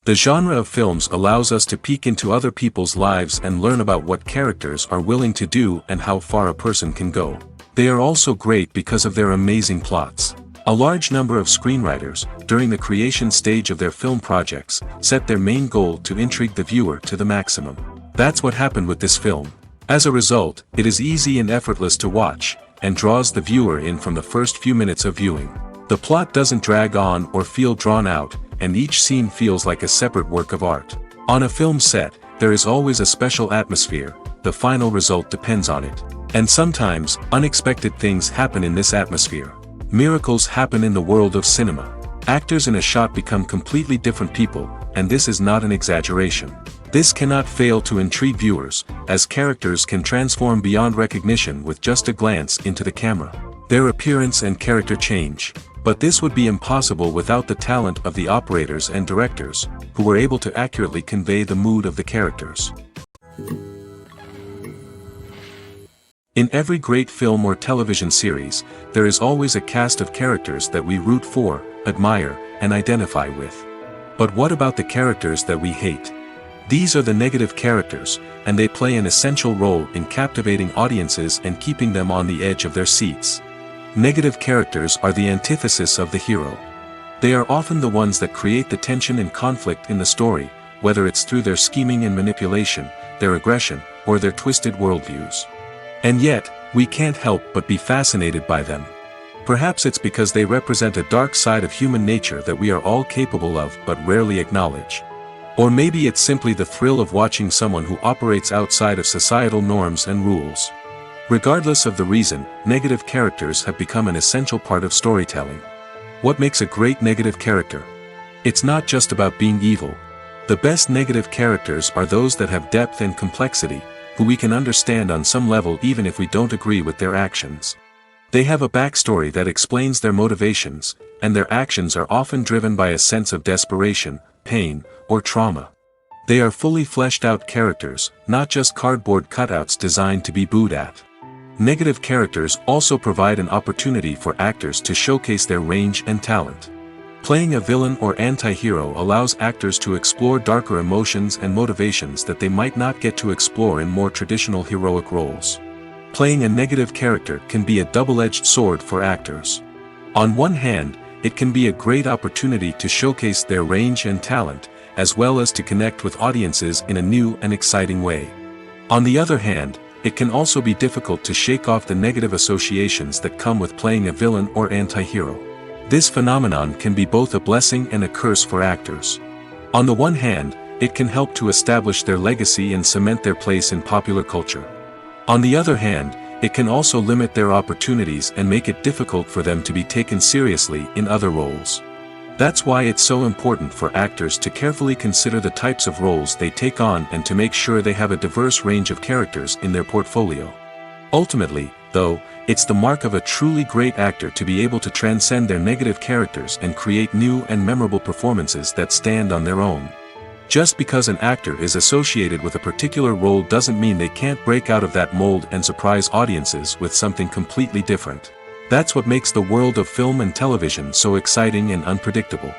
The genre of films allows us to peek into other people's lives and learn about what characters are willing to do and how far a person can go. They are also great because of their amazing plots. A large number of screenwriters, during the creation stage of their film projects, set their main goal to intrigue the viewer to the maximum. That's what happened with this film. As a result, it is easy and effortless to watch, and draws the viewer in from the first few minutes of viewing. The plot doesn't drag on or feel drawn out, and each scene feels like a separate work of art. On a film set, there is always a special atmosphere, the final result depends on it. And sometimes, unexpected things happen in this atmosphere. Miracles happen in the world of cinema. Actors in a shot become completely different people, and this is not an exaggeration. This cannot fail to intrigue viewers, as characters can transform beyond recognition with just a glance into the camera. Their appearance and character change. But this would be impossible without the talent of the operators and directors, who were able to accurately convey the mood of the characters. In every great film or television series, there is always a cast of characters that we root for, admire, and identify with. But what about the characters that we hate? These are the negative characters, and they play an essential role in captivating audiences and keeping them on the edge of their seats. Negative characters are the antithesis of the hero. They are often the ones that create the tension and conflict in the story, whether it's through their scheming and manipulation, their aggression, or their twisted worldviews. And yet, we can't help but be fascinated by them. Perhaps it's because they represent a dark side of human nature that we are all capable of but rarely acknowledge. Or maybe it's simply the thrill of watching someone who operates outside of societal norms and rules. Regardless of the reason, negative characters have become an essential part of storytelling. What makes a great negative character? It's not just about being evil. The best negative characters are those that have depth and complexity, who we can understand on some level even if we don't agree with their actions. They have a backstory that explains their motivations, and their actions are often driven by a sense of desperation, pain, or trauma. They are fully fleshed out characters, not just cardboard cutouts designed to be booed at. Negative characters also provide an opportunity for actors to showcase their range and talent. Playing a villain or anti-hero allows actors to explore darker emotions and motivations that they might not get to explore in more traditional heroic roles. Playing a negative character can be a double-edged sword for actors. On one hand, it can be a great opportunity to showcase their range and talent, as well as to connect with audiences in a new and exciting way. On the other hand, it can also be difficult to shake off the negative associations that come with playing a villain or anti-hero. This phenomenon can be both a blessing and a curse for actors. On the one hand, it can help to establish their legacy and cement their place in popular culture. On the other hand, it can also limit their opportunities and make it difficult for them to be taken seriously in other roles. That's why it's so important for actors to carefully consider the types of roles they take on and to make sure they have a diverse range of characters in their portfolio. Ultimately, though, it's the mark of a truly great actor to be able to transcend their negative characters and create new and memorable performances that stand on their own. Just because an actor is associated with a particular role doesn't mean they can't break out of that mold and surprise audiences with something completely different. That's what makes the world of film and television so exciting and unpredictable.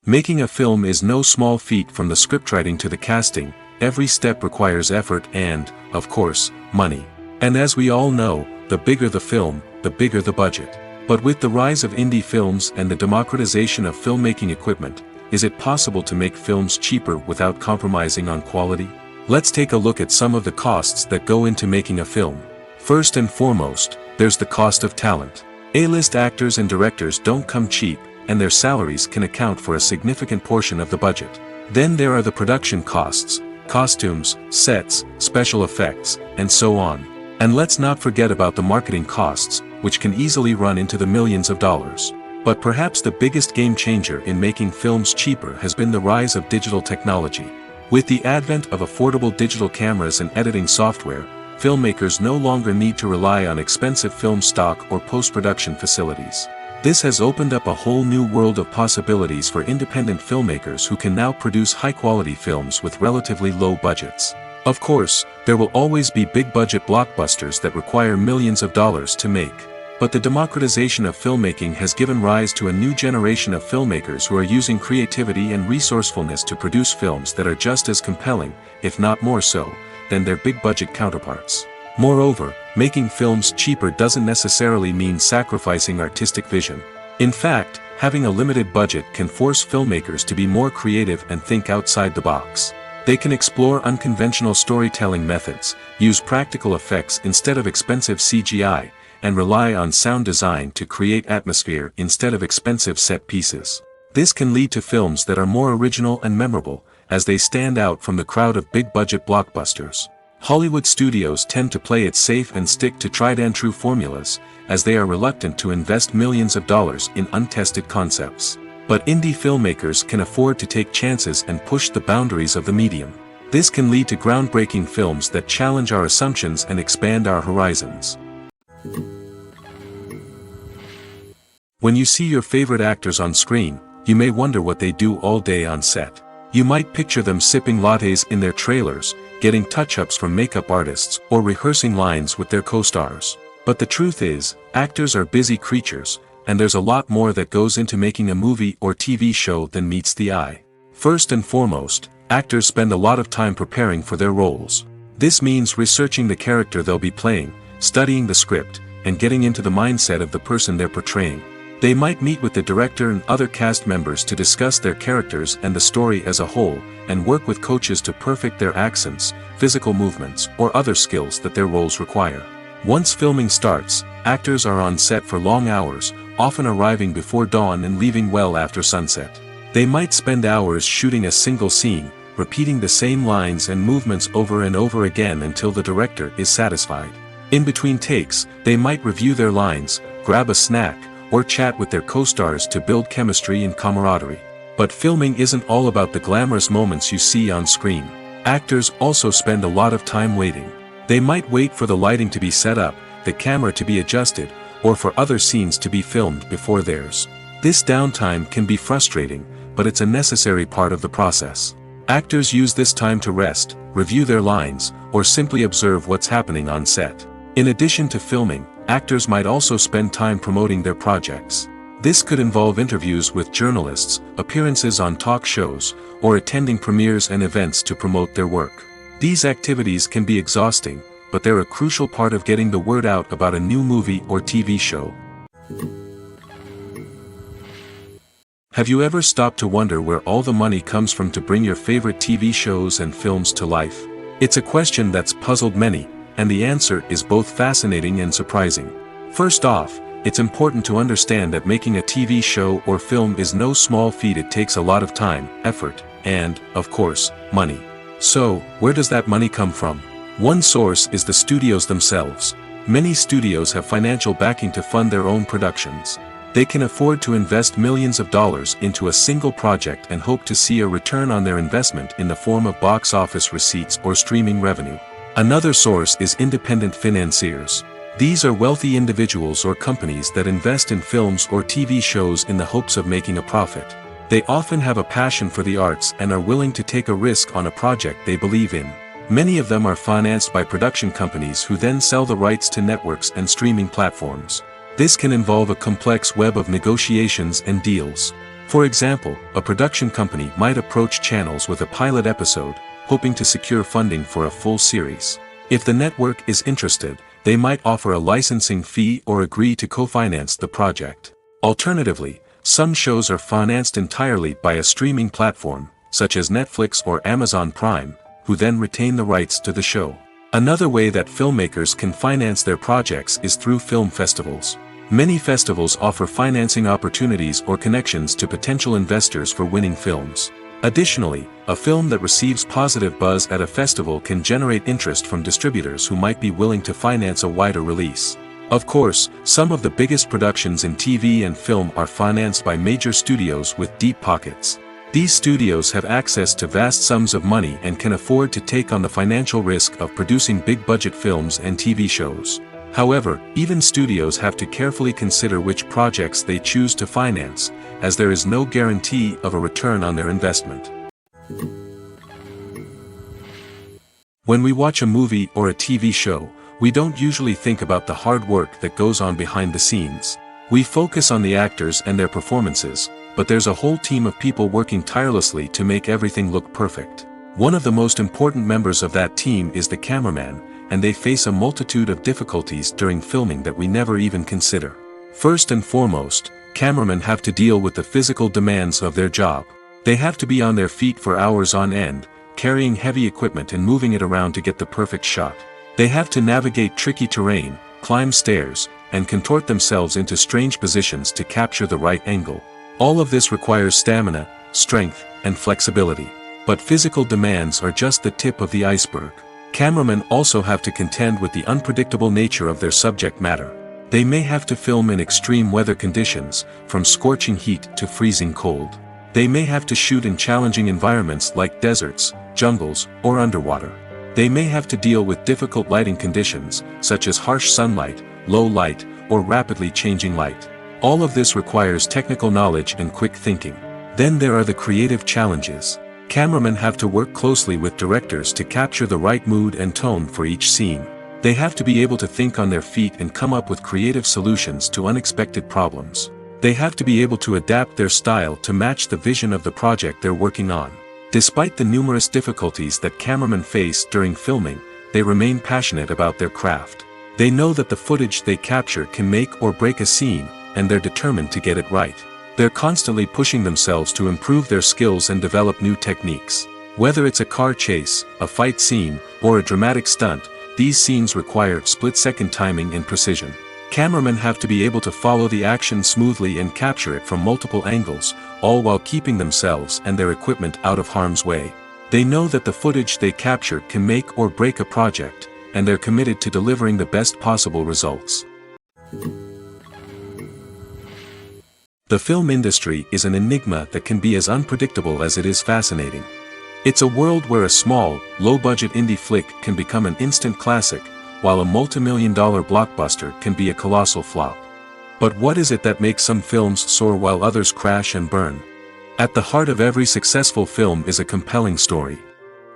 Making a film is no small feat. From the scriptwriting to the casting, every step requires effort and, of course, money. And as we all know, the bigger the film, the bigger the budget. But with the rise of indie films and the democratization of filmmaking equipment, is it possible to make films cheaper without compromising on quality? Let's take a look at some of the costs that go into making a film. First and foremost, there's the cost of talent. A-list actors and directors don't come cheap, and their salaries can account for a significant portion of the budget. Then there are the production costs, costumes, sets, special effects, and so on. And let's not forget about the marketing costs, which can easily run into the millions of dollars. But perhaps the biggest game changer in making films cheaper has been the rise of digital technology. With the advent of affordable digital cameras and editing software, filmmakers no longer need to rely on expensive film stock or post-production facilities. This has opened up a whole new world of possibilities for independent filmmakers who can now produce high-quality films with relatively low budgets. Of course, there will always be big-budget blockbusters that require millions of dollars to make. But the democratization of filmmaking has given rise to a new generation of filmmakers who are using creativity and resourcefulness to produce films that are just as compelling, if not more so, than their big-budget counterparts. Moreover, making films cheaper doesn't necessarily mean sacrificing artistic vision. In fact, having a limited budget can force filmmakers to be more creative and think outside the box. They can explore unconventional storytelling methods, use practical effects instead of expensive CGI, and rely on sound design to create atmosphere instead of expensive set pieces. This can lead to films that are more original and memorable, as they stand out from the crowd of big-budget blockbusters. Hollywood studios tend to play it safe and stick to tried-and-true formulas, as they are reluctant to invest millions of dollars in untested concepts. But indie filmmakers can afford to take chances and push the boundaries of the medium. This can lead to groundbreaking films that challenge our assumptions and expand our horizons. When you see your favorite actors on screen, you may wonder what they do all day on set. You might picture them sipping lattes in their trailers, getting touch-ups from makeup artists, or rehearsing lines with their co-stars. But the truth is, actors are busy creatures, and there's a lot more that goes into making a movie or TV show than meets the eye. First and foremost, actors spend a lot of time preparing for their roles. This means researching the character they'll be playing, studying the script, and getting into the mindset of the person they're portraying. They might meet with the director and other cast members to discuss their characters and the story as a whole, and work with coaches to perfect their accents, physical movements, or other skills that their roles require. Once filming starts, actors are on set for long hours, often arriving before dawn and leaving well after sunset. They might spend hours shooting a single scene, repeating the same lines and movements over and over again until the director is satisfied. In between takes, they might review their lines, grab a snack, or chat with their co-stars to build chemistry and camaraderie. But filming isn't all about the glamorous moments you see on screen. Actors also spend a lot of time waiting. They might wait for the lighting to be set up, the camera to be adjusted, or for other scenes to be filmed before theirs. This downtime can be frustrating, but it's a necessary part of the process. Actors use this time to rest, review their lines, or simply observe what's happening on set. In addition to filming, actors might also spend time promoting their projects. This could involve interviews with journalists, appearances on talk shows, or attending premieres and events to promote their work. These activities can be exhausting, but they're a crucial part of getting the word out about a new movie or TV show. Have you ever stopped to wonder where all the money comes from to bring your favorite TV shows and films to life? It's a question that's puzzled many, and the answer is both fascinating and surprising. First off, it's important to understand that making a TV show or film is no small feat. It takes a lot of time, effort, and, of course, money. So, where does that money come from? One source is the studios themselves. Many studios have financial backing to fund their own productions. They can afford to invest millions of dollars into a single project and hope to see a return on their investment in the form of box office receipts or streaming revenue. Another source is independent financiers. These are wealthy individuals or companies that invest in films or TV shows in the hopes of making a profit. They often have a passion for the arts and are willing to take a risk on a project they believe in. Many of them are financed by production companies who then sell the rights to networks and streaming platforms. This can involve a complex web of negotiations and deals. For example, a production company might approach channels with a pilot episode, hoping to secure funding for a full series. If the network is interested, they might offer a licensing fee or agree to co-finance the project. Alternatively, some shows are financed entirely by a streaming platform, such as Netflix or Amazon Prime, who then retain the rights to the show. Another way that filmmakers can finance their projects is through film festivals. Many festivals offer financing opportunities or connections to potential investors for winning films. Additionally, a film that receives positive buzz at a festival can generate interest from distributors who might be willing to finance a wider release. Of course, some of the biggest productions in TV and film are financed by major studios with deep pockets. These studios have access to vast sums of money and can afford to take on the financial risk of producing big-budget films and TV shows. However, even studios have to carefully consider which projects they choose to finance, as there is no guarantee of a return on their investment. When we watch a movie or a TV show, we don't usually think about the hard work that goes on behind the scenes. We focus on the actors and their performances, but there's a whole team of people working tirelessly to make everything look perfect. One of the most important members of that team is the cameraman, and they face a multitude of difficulties during filming that we never even consider. First and foremost, cameramen have to deal with the physical demands of their job. They have to be on their feet for hours on end, carrying heavy equipment and moving it around to get the perfect shot. They have to navigate tricky terrain, climb stairs, and contort themselves into strange positions to capture the right angle. All of this requires stamina, strength, and flexibility. But physical demands are just the tip of the iceberg. Cameramen also have to contend with the unpredictable nature of their subject matter. They may have to film in extreme weather conditions, from scorching heat to freezing cold. They may have to shoot in challenging environments like deserts, jungles, or underwater. They may have to deal with difficult lighting conditions, such as harsh sunlight, low light, or rapidly changing light. All of this requires technical knowledge and quick thinking. Then there are the creative challenges. Cameramen have to work closely with directors to capture the right mood and tone for each scene. They have to be able to think on their feet and come up with creative solutions to unexpected problems. They have to be able to adapt their style to match the vision of the project they're working on. Despite the numerous difficulties that cameramen face during filming, they remain passionate about their craft. They know that the footage they capture can make or break a scene, and they're determined to get it right. They're constantly pushing themselves to improve their skills and develop new techniques. Whether it's a car chase, a fight scene, or a dramatic stunt, these scenes require split-second timing and precision. Cameramen have to be able to follow the action smoothly and capture it from multiple angles, all while keeping themselves and their equipment out of harm's way. They know that the footage they capture can make or break a project, and they're committed to delivering the best possible results. The film industry is an enigma that can be as unpredictable as it is fascinating. It's a world where a small, low-budget indie flick can become an instant classic, while a multi-million-dollar blockbuster can be a colossal flop. But what is it that makes some films soar while others crash and burn? At the heart of every successful film is a compelling story.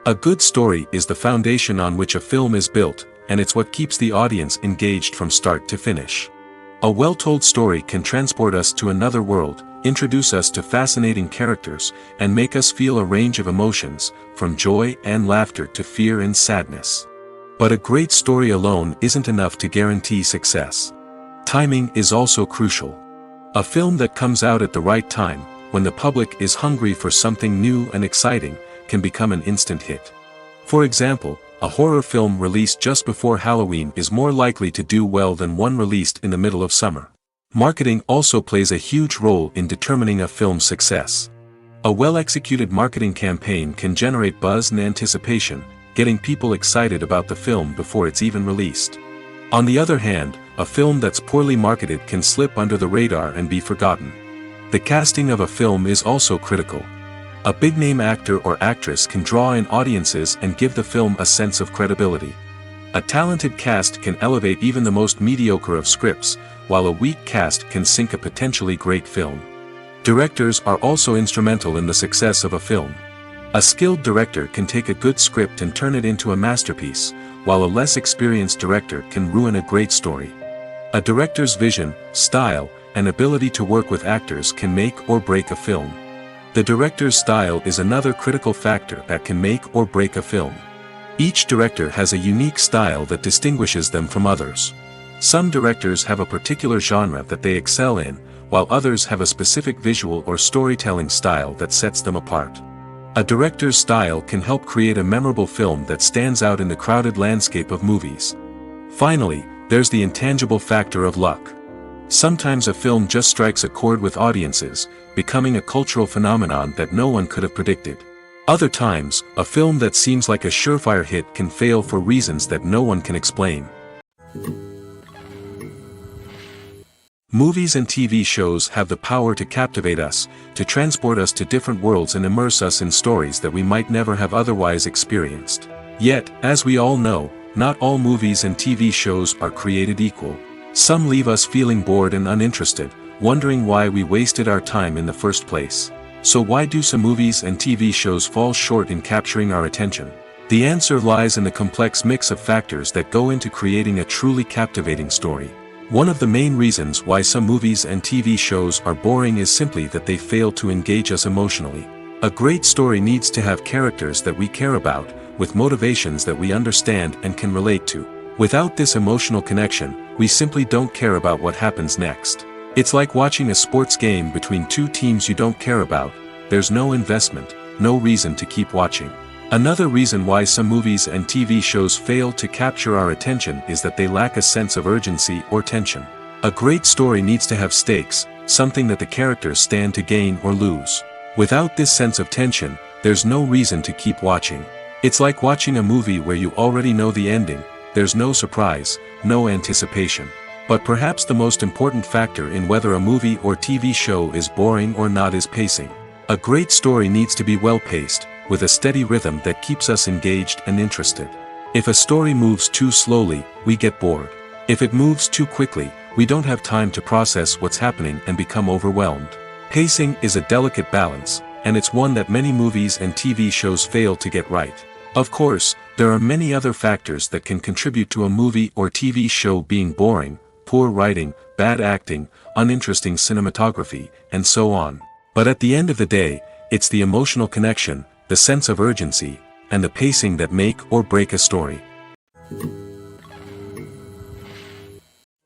A good story is the foundation on which a film is built, and it's what keeps the audience engaged from start to finish. A well-told story can transport us to another world, introduce us to fascinating characters, and make us feel a range of emotions, from joy and laughter to fear and sadness. But a great story alone isn't enough to guarantee success. Timing is also crucial. A film that comes out at the right time, when the public is hungry for something new and exciting, can become an instant hit. For example, a horror film released just before Halloween is more likely to do well than one released in the middle of summer. Marketing also plays a huge role in determining a film's success. A well-executed marketing campaign can generate buzz and anticipation, getting people excited about the film before it's even released. On the other hand, a film that's poorly marketed can slip under the radar and be forgotten. The casting of a film is also critical. A big-name actor or actress can draw in audiences and give the film a sense of credibility. A talented cast can elevate even the most mediocre of scripts, while a weak cast can sink a potentially great film. Directors are also instrumental in the success of a film. A skilled director can take a good script and turn it into a masterpiece, while a less experienced director can ruin a great story. A director's vision, style, and ability to work with actors can make or break a film. The director's style is another critical factor that can make or break a film. Each director has a unique style that distinguishes them from others. Some directors have a particular genre that they excel in, while others have a specific visual or storytelling style that sets them apart. A director's style can help create a memorable film that stands out in the crowded landscape of movies. Finally, there's the intangible factor of luck. Sometimes a film just strikes a chord with audiences, becoming a cultural phenomenon that no one could have predicted. Other times, a film that seems like a surefire hit can fail for reasons that no one can explain. Movies and TV shows have the power to captivate us, to transport us to different worlds and immerse us in stories that we might never have otherwise experienced. Yet, as we all know, not all movies and TV shows are created equal. Some leave us feeling bored and uninterested, wondering why we wasted our time in the first place. So why do some movies and TV shows fall short in capturing our attention? The answer lies in the complex mix of factors that go into creating a truly captivating story. One of the main reasons why some movies and TV shows are boring is simply that they fail to engage us emotionally. A great story needs to have characters that we care about, with motivations that we understand and can relate to. Without this emotional connection, we simply don't care about what happens next. It's like watching a sports game between two teams you don't care about. There's no investment, no reason to keep watching. Another reason why some movies and TV shows fail to capture our attention is that they lack a sense of urgency or tension. A great story needs to have stakes, something that the characters stand to gain or lose. Without this sense of tension, there's no reason to keep watching. It's like watching a movie where you already know the ending. There's no surprise, no anticipation. But perhaps the most important factor in whether a movie or TV show is boring or not is pacing. A great story needs to be well-paced, with a steady rhythm that keeps us engaged and interested. If a story moves too slowly, we get bored. If it moves too quickly, we don't have time to process what's happening and become overwhelmed. Pacing is a delicate balance, and it's one that many movies and TV shows fail to get right. Of course, there are many other factors that can contribute to a movie or TV show being boring: poor writing, bad acting, uninteresting cinematography, and so on. But at the end of the day, it's the emotional connection, the sense of urgency, and the pacing that make or break a story.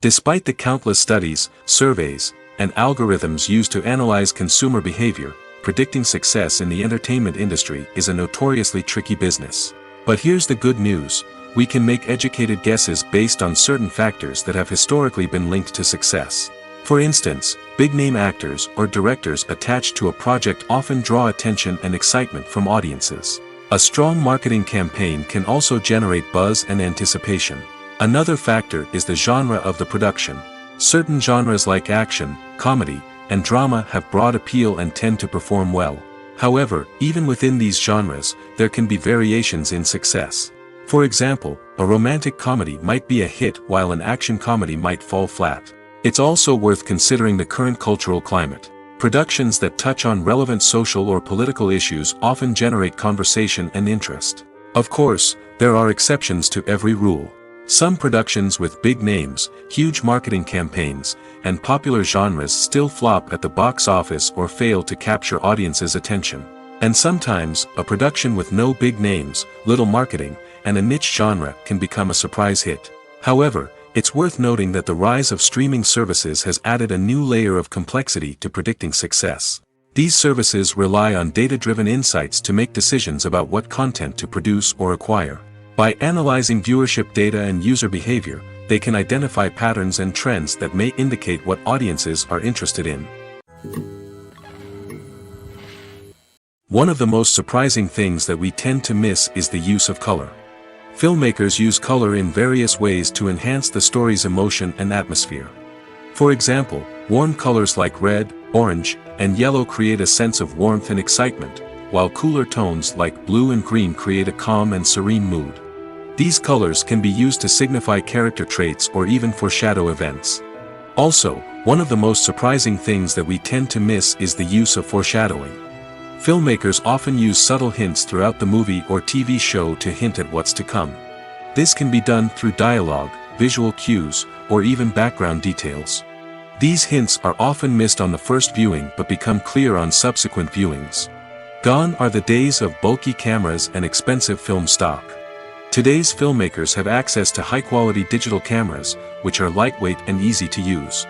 Despite the countless studies, surveys, and algorithms used to analyze consumer behavior, predicting success in the entertainment industry is a notoriously tricky business. But here's the good news: we can make educated guesses based on certain factors that have historically been linked to success. For instance, big-name actors or directors attached to a project often draw attention and excitement from audiences. A strong marketing campaign can also generate buzz and anticipation. Another factor is the genre of the production. Certain genres like action, comedy, and drama have broad appeal and tend to perform well. However, even within these genres, there can be variations in success. For example, a romantic comedy might be a hit while an action comedy might fall flat. It's also worth considering the current cultural climate. Productions that touch on relevant social or political issues often generate conversation and interest. Of course, there are exceptions to every rule. Some productions with big names, huge marketing campaigns, and popular genres still flop at the box office or fail to capture audiences' attention. And sometimes, a production with no big names, little marketing, and a niche genre can become a surprise hit. However, it's worth noting that the rise of streaming services has added a new layer of complexity to predicting success. These services rely on data-driven insights to make decisions about what content to produce or acquire. By analyzing viewership data and user behavior, they can identify patterns and trends that may indicate what audiences are interested in. One of the most surprising things that we tend to miss is the use of color. Filmmakers use color in various ways to enhance the story's emotion and atmosphere. For example, warm colors like red, orange, and yellow create a sense of warmth and excitement, while cooler tones like blue and green create a calm and serene mood. These colors can be used to signify character traits or even foreshadow events. Also, one of the most surprising things that we tend to miss is the use of foreshadowing. Filmmakers often use subtle hints throughout the movie or TV show to hint at what's to come. This can be done through dialogue, visual cues, or even background details. These hints are often missed on the first viewing but become clear on subsequent viewings. Gone are the days of bulky cameras and expensive film stock. Today's filmmakers have access to high-quality digital cameras, which are lightweight and easy to use.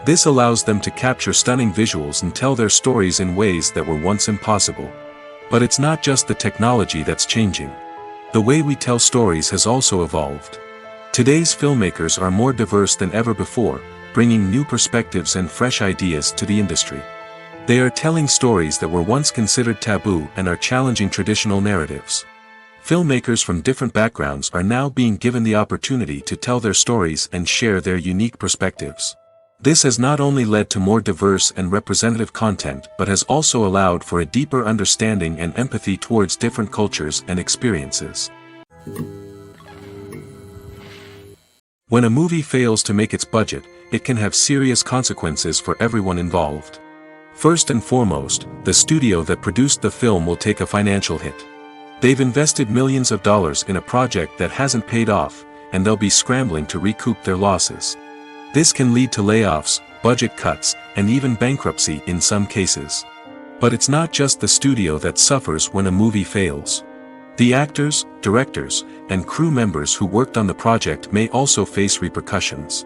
This allows them to capture stunning visuals and tell their stories in ways that were once impossible. But it's not just the technology that's changing. The way we tell stories has also evolved. Today's filmmakers are more diverse than ever before, bringing new perspectives and fresh ideas to the industry. They are telling stories that were once considered taboo and are challenging traditional narratives. Filmmakers from different backgrounds are now being given the opportunity to tell their stories and share their unique perspectives. This has not only led to more diverse and representative content but has also allowed for a deeper understanding and empathy towards different cultures and experiences. When a movie fails to make its budget, it can have serious consequences for everyone involved. First and foremost, the studio that produced the film will take a financial hit. They've invested millions of dollars in a project that hasn't paid off, and they'll be scrambling to recoup their losses. This can lead to layoffs, budget cuts, and even bankruptcy in some cases. But it's not just the studio that suffers when a movie fails. The actors, directors, and crew members who worked on the project may also face repercussions.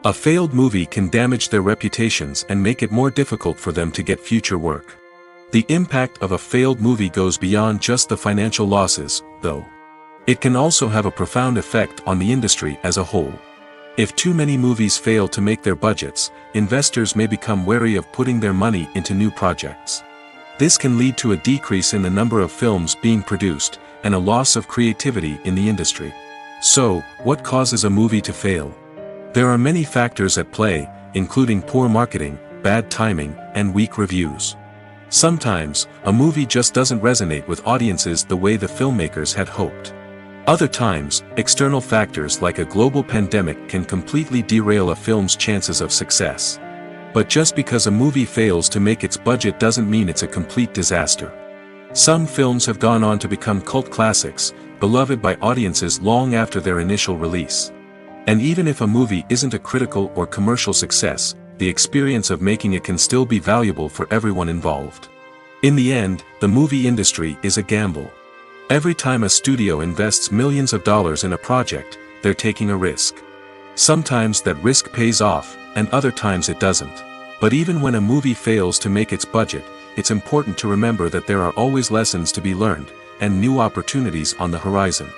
A failed movie can damage their reputations and make it more difficult for them to get future work. The impact of a failed movie goes beyond just the financial losses, though. It can also have a profound effect on the industry as a whole. If too many movies fail to make their budgets, investors may become wary of putting their money into new projects. This can lead to a decrease in the number of films being produced, and a loss of creativity in the industry. So, what causes a movie to fail? There are many factors at play, including poor marketing, bad timing, and weak reviews. Sometimes, a movie just doesn't resonate with audiences the way the filmmakers had hoped. Other times, external factors like a global pandemic can completely derail a film's chances of success. But just because a movie fails to make its budget doesn't mean it's a complete disaster. Some films have gone on to become cult classics, beloved by audiences long after their initial release. And even if a movie isn't a critical or commercial success, the experience of making it can still be valuable for everyone involved. In the end, the movie industry is a gamble. Every time a studio invests millions of dollars in a project, they're taking a risk. Sometimes that risk pays off, and other times it doesn't. But even when a movie fails to make its budget, it's important to remember that there are always lessons to be learned, and new opportunities on the horizon.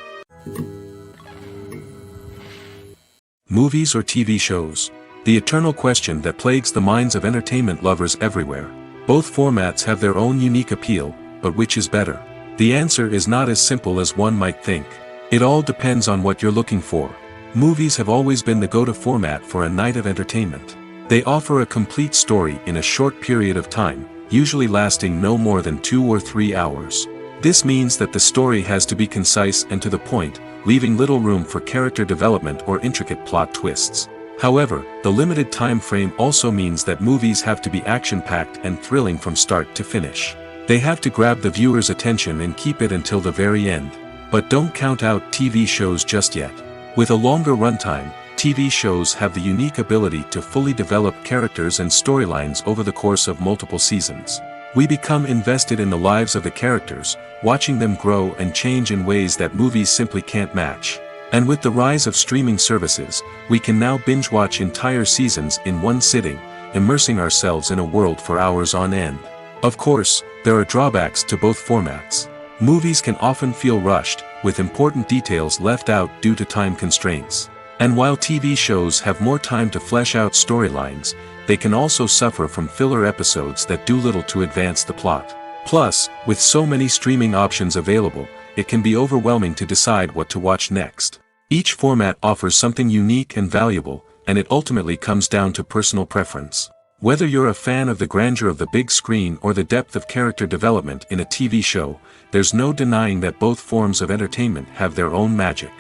Movies or TV shows? The eternal question that plagues the minds of entertainment lovers everywhere. Both formats have their own unique appeal, but which is better? The answer is not as simple as one might think. It all depends on what you're looking for. Movies have always been the go-to format for a night of entertainment. They offer a complete story in a short period of time, usually lasting no more than 2 or 3 hours. This means that the story has to be concise and to the point, leaving little room for character development or intricate plot twists. However, the limited time frame also means that movies have to be action-packed and thrilling from start to finish. They have to grab the viewer's attention and keep it until the very end. But don't count out TV shows just yet. With a longer runtime, TV shows have the unique ability to fully develop characters and storylines over the course of multiple seasons. We become invested in the lives of the characters, watching them grow and change in ways that movies simply can't match. And with the rise of streaming services, we can now binge-watch entire seasons in one sitting, immersing ourselves in a world for hours on end. Of course, there are drawbacks to both formats. Movies can often feel rushed, with important details left out due to time constraints. And while TV shows have more time to flesh out storylines, they can also suffer from filler episodes that do little to advance the plot. Plus, with so many streaming options available, it can be overwhelming to decide what to watch next. Each format offers something unique and valuable, and it ultimately comes down to personal preference. Whether you're a fan of the grandeur of the big screen or the depth of character development in a TV show, there's no denying that both forms of entertainment have their own magic.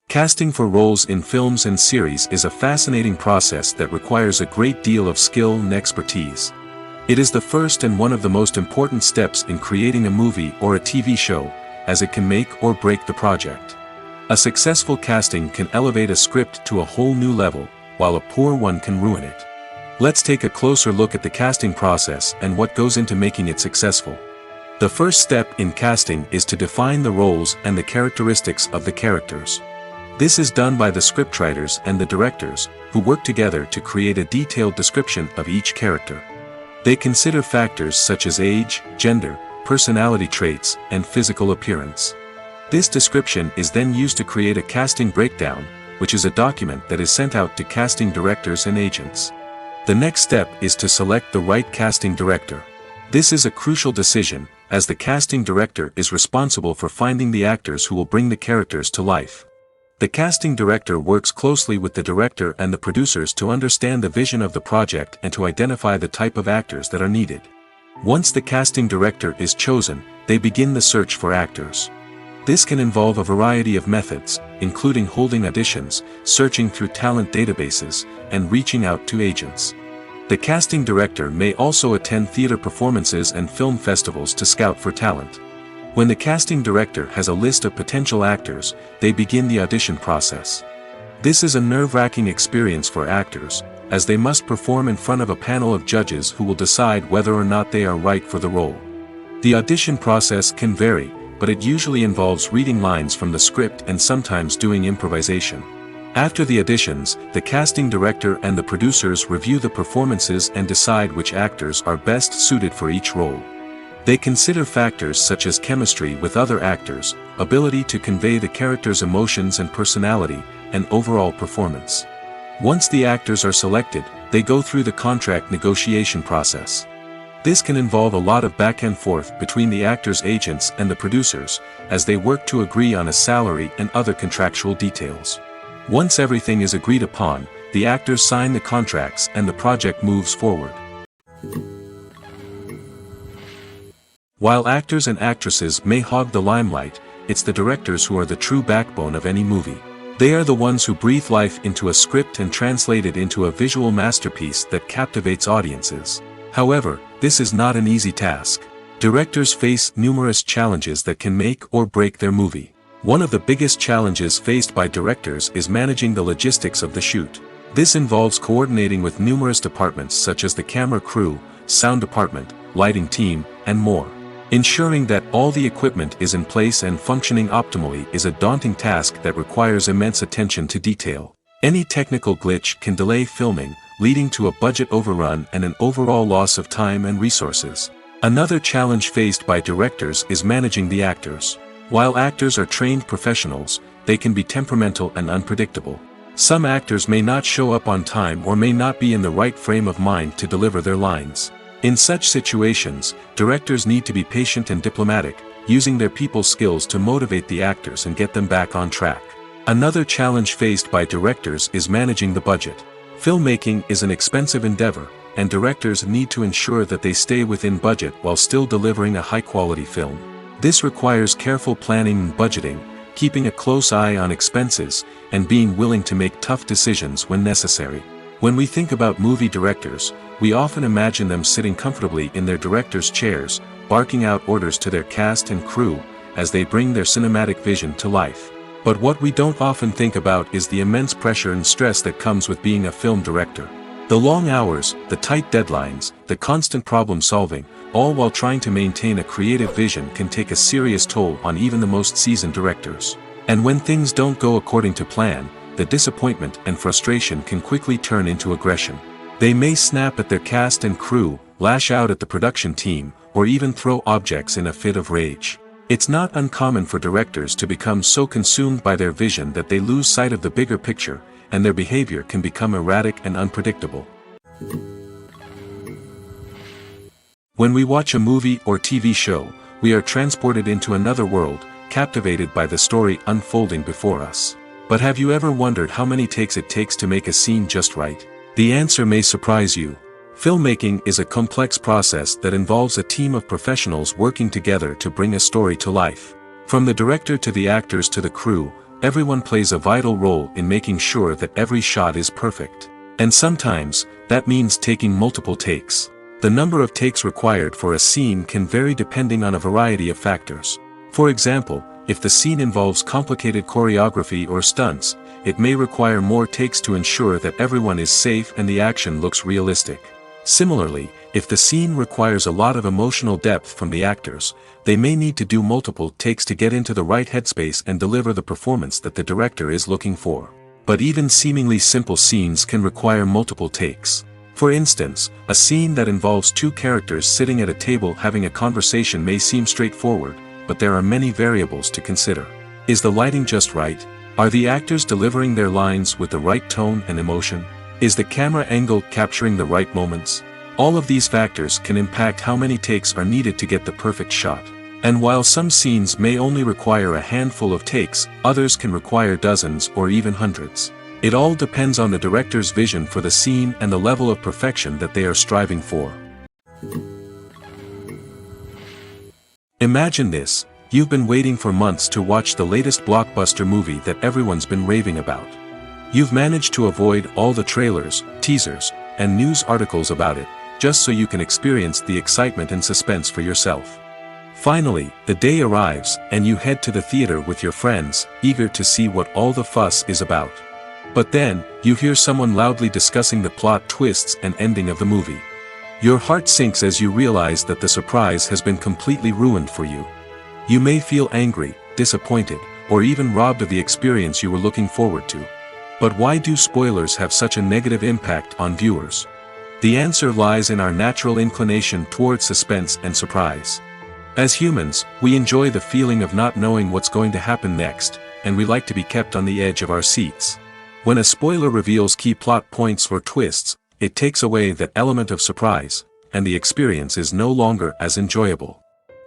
Casting for roles in films and series is a fascinating process that requires a great deal of skill and expertise. It is the first and one of the most important steps in creating a movie or a TV show, as it can make or break the project. A successful casting can elevate a script to a whole new level, while a poor one can ruin it. Let's take a closer look at the casting process and what goes into making it successful. The first step in casting is to define the roles and the characteristics of the characters. This is done by the scriptwriters and the directors, who work together to create a detailed description of each character. They consider factors such as age, gender, personality traits, and physical appearance. This description is then used to create a casting breakdown, which is a document that is sent out to casting directors and agents. The next step is to select the right casting director. This is a crucial decision, as the casting director is responsible for finding the actors who will bring the characters to life. The casting director works closely with the director and the producers to understand the vision of the project and to identify the type of actors that are needed. Once the casting director is chosen, they begin the search for actors. This can involve a variety of methods, including holding auditions, searching through talent databases, and reaching out to agents. The casting director may also attend theater performances and film festivals to scout for talent. When the casting director has a list of potential actors, they begin the audition process. This is a nerve-wracking experience for actors, as they must perform in front of a panel of judges who will decide whether or not they are right for the role. The audition process can vary, but it usually involves reading lines from the script and sometimes doing improvisation. After the auditions, the casting director and the producers review the performances and decide which actors are best suited for each role. They consider factors such as chemistry with other actors, ability to convey the character's emotions and personality, and overall performance. Once the actors are selected, they go through the contract negotiation process. This can involve a lot of back and forth between the actors' agents and the producers, as they work to agree on a salary and other contractual details. Once everything is agreed upon, the actors sign the contracts and the project moves forward. While actors and actresses may hog the limelight, it's the directors who are the true backbone of any movie. They are the ones who breathe life into a script and translate it into a visual masterpiece that captivates audiences. However, this is not an easy task. Directors face numerous challenges that can make or break their movie. One of the biggest challenges faced by directors is managing the logistics of the shoot. This involves coordinating with numerous departments such as the camera crew, sound department, lighting team, and more. Ensuring that all the equipment is in place and functioning optimally is a daunting task that requires immense attention to detail. Any technical glitch can delay filming, leading to a budget overrun and an overall loss of time and resources. Another challenge faced by directors is managing the actors. While actors are trained professionals, they can be temperamental and unpredictable. Some actors may not show up on time or may not be in the right frame of mind to deliver their lines. In such situations, directors need to be patient and diplomatic, using their people skills to motivate the actors and get them back on track. Another challenge faced by directors is managing the budget. Filmmaking is an expensive endeavor, and directors need to ensure that they stay within budget while still delivering a high-quality film. This requires careful planning and budgeting, keeping a close eye on expenses, and being willing to make tough decisions when necessary. When we think about movie directors, we often imagine them sitting comfortably in their director's chairs, barking out orders to their cast and crew, as they bring their cinematic vision to life. But what we don't often think about is the immense pressure and stress that comes with being a film director. The long hours, the tight deadlines, the constant problem solving, all while trying to maintain a creative vision can take a serious toll on even the most seasoned directors. And when things don't go according to plan, the disappointment and frustration can quickly turn into aggression. They may snap at their cast and crew, lash out at the production team, or even throw objects in a fit of rage. It's not uncommon for directors to become so consumed by their vision that they lose sight of the bigger picture, and their behavior can become erratic and unpredictable. When we watch a movie or TV show, we are transported into another world, captivated by the story unfolding before us. But have you ever wondered how many takes it takes to make a scene just right? The answer may surprise you. Filmmaking is a complex process that involves a team of professionals working together to bring a story to life. From the director to the actors to the crew, everyone plays a vital role in making sure that every shot is perfect. And sometimes, that means taking multiple takes. The number of takes required for a scene can vary depending on a variety of factors. For example, if the scene involves complicated choreography or stunts, it may require more takes to ensure that everyone is safe and the action looks realistic. Similarly, if the scene requires a lot of emotional depth from the actors, they may need to do multiple takes to get into the right headspace and deliver the performance that the director is looking for. But even seemingly simple scenes can require multiple takes. For instance, a scene that involves two characters sitting at a table having a conversation may seem straightforward, but there are many variables to consider. Is the lighting just right? Are the actors delivering their lines with the right tone and emotion? Is the camera angle capturing the right moments? All of these factors can impact how many takes are needed to get the perfect shot. And while some scenes may only require a handful of takes, others can require dozens or even hundreds. It all depends on the director's vision for the scene and the level of perfection that they are striving for. Imagine this: you've been waiting for months to watch the latest blockbuster movie that everyone's been raving about. You've managed to avoid all the trailers, teasers, and news articles about it, just so you can experience the excitement and suspense for yourself. Finally, the day arrives, and you head to the theater with your friends, eager to see what all the fuss is about. But then, you hear someone loudly discussing the plot twists and ending of the movie. Your heart sinks as you realize that the surprise has been completely ruined for you. You may feel angry, disappointed, or even robbed of the experience you were looking forward to. But why do spoilers have such a negative impact on viewers? The answer lies in our natural inclination towards suspense and surprise. As humans, we enjoy the feeling of not knowing what's going to happen next, and we like to be kept on the edge of our seats. When a spoiler reveals key plot points or twists, it takes away that element of surprise, and the experience is no longer as enjoyable.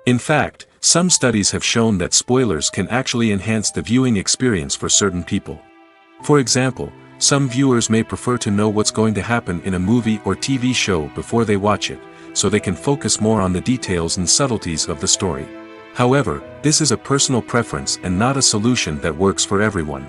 In fact, some studies have shown that spoilers can actually enhance the viewing experience for certain people. For example, some viewers may prefer to know what's going to happen in a movie or TV show before they watch it, so they can focus more on the details and subtleties of the story. However, this is a personal preference and not a solution that works for everyone.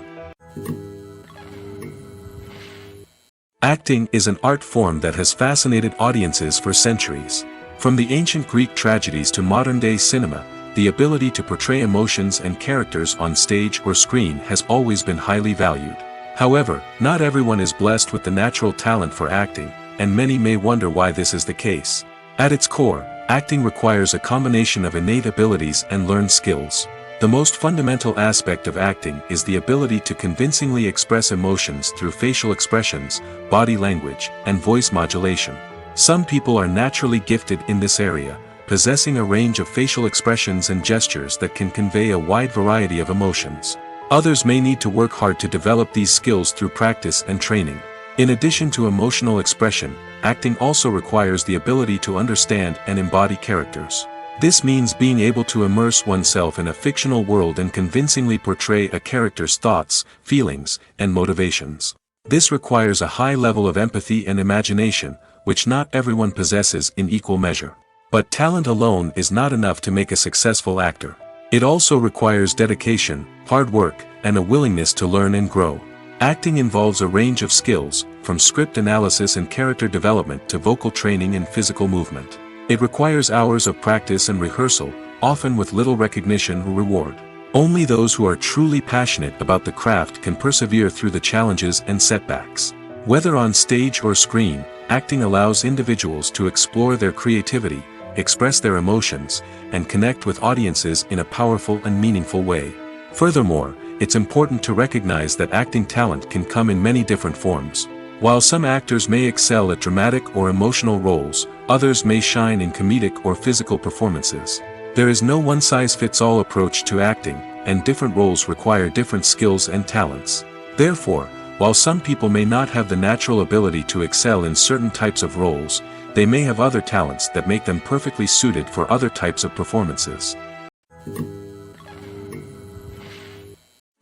Acting is an art form that has fascinated audiences for centuries. From the ancient Greek tragedies to modern-day cinema, the ability to portray emotions and characters on stage or screen has always been highly valued. However, not everyone is blessed with the natural talent for acting, and many may wonder why this is the case. At its core, acting requires a combination of innate abilities and learned skills. The most fundamental aspect of acting is the ability to convincingly express emotions through facial expressions, body language, and voice modulation. Some people are naturally gifted in this area, possessing a range of facial expressions and gestures that can convey a wide variety of emotions. Others may need to work hard to develop these skills through practice and training. In addition to emotional expression, acting also requires the ability to understand and embody characters. This means being able to immerse oneself in a fictional world and convincingly portray a character's thoughts, feelings, and motivations. This requires a high level of empathy and imagination, which not everyone possesses in equal measure. But talent alone is not enough to make a successful actor. It also requires dedication, hard work, and a willingness to learn and grow. Acting involves a range of skills, from script analysis and character development to vocal training and physical movement. It requires hours of practice and rehearsal, often with little recognition or reward. Only those who are truly passionate about the craft can persevere through the challenges and setbacks. Whether on stage or screen, acting allows individuals to explore their creativity, express their emotions, and connect with audiences in a powerful and meaningful way. Furthermore, it's important to recognize that acting talent can come in many different forms. While some actors may excel at dramatic or emotional roles, others may shine in comedic or physical performances. There is no one-size-fits-all approach to acting, and different roles require different skills and talents. Therefore, while some people may not have the natural ability to excel in certain types of roles, they may have other talents that make them perfectly suited for other types of performances.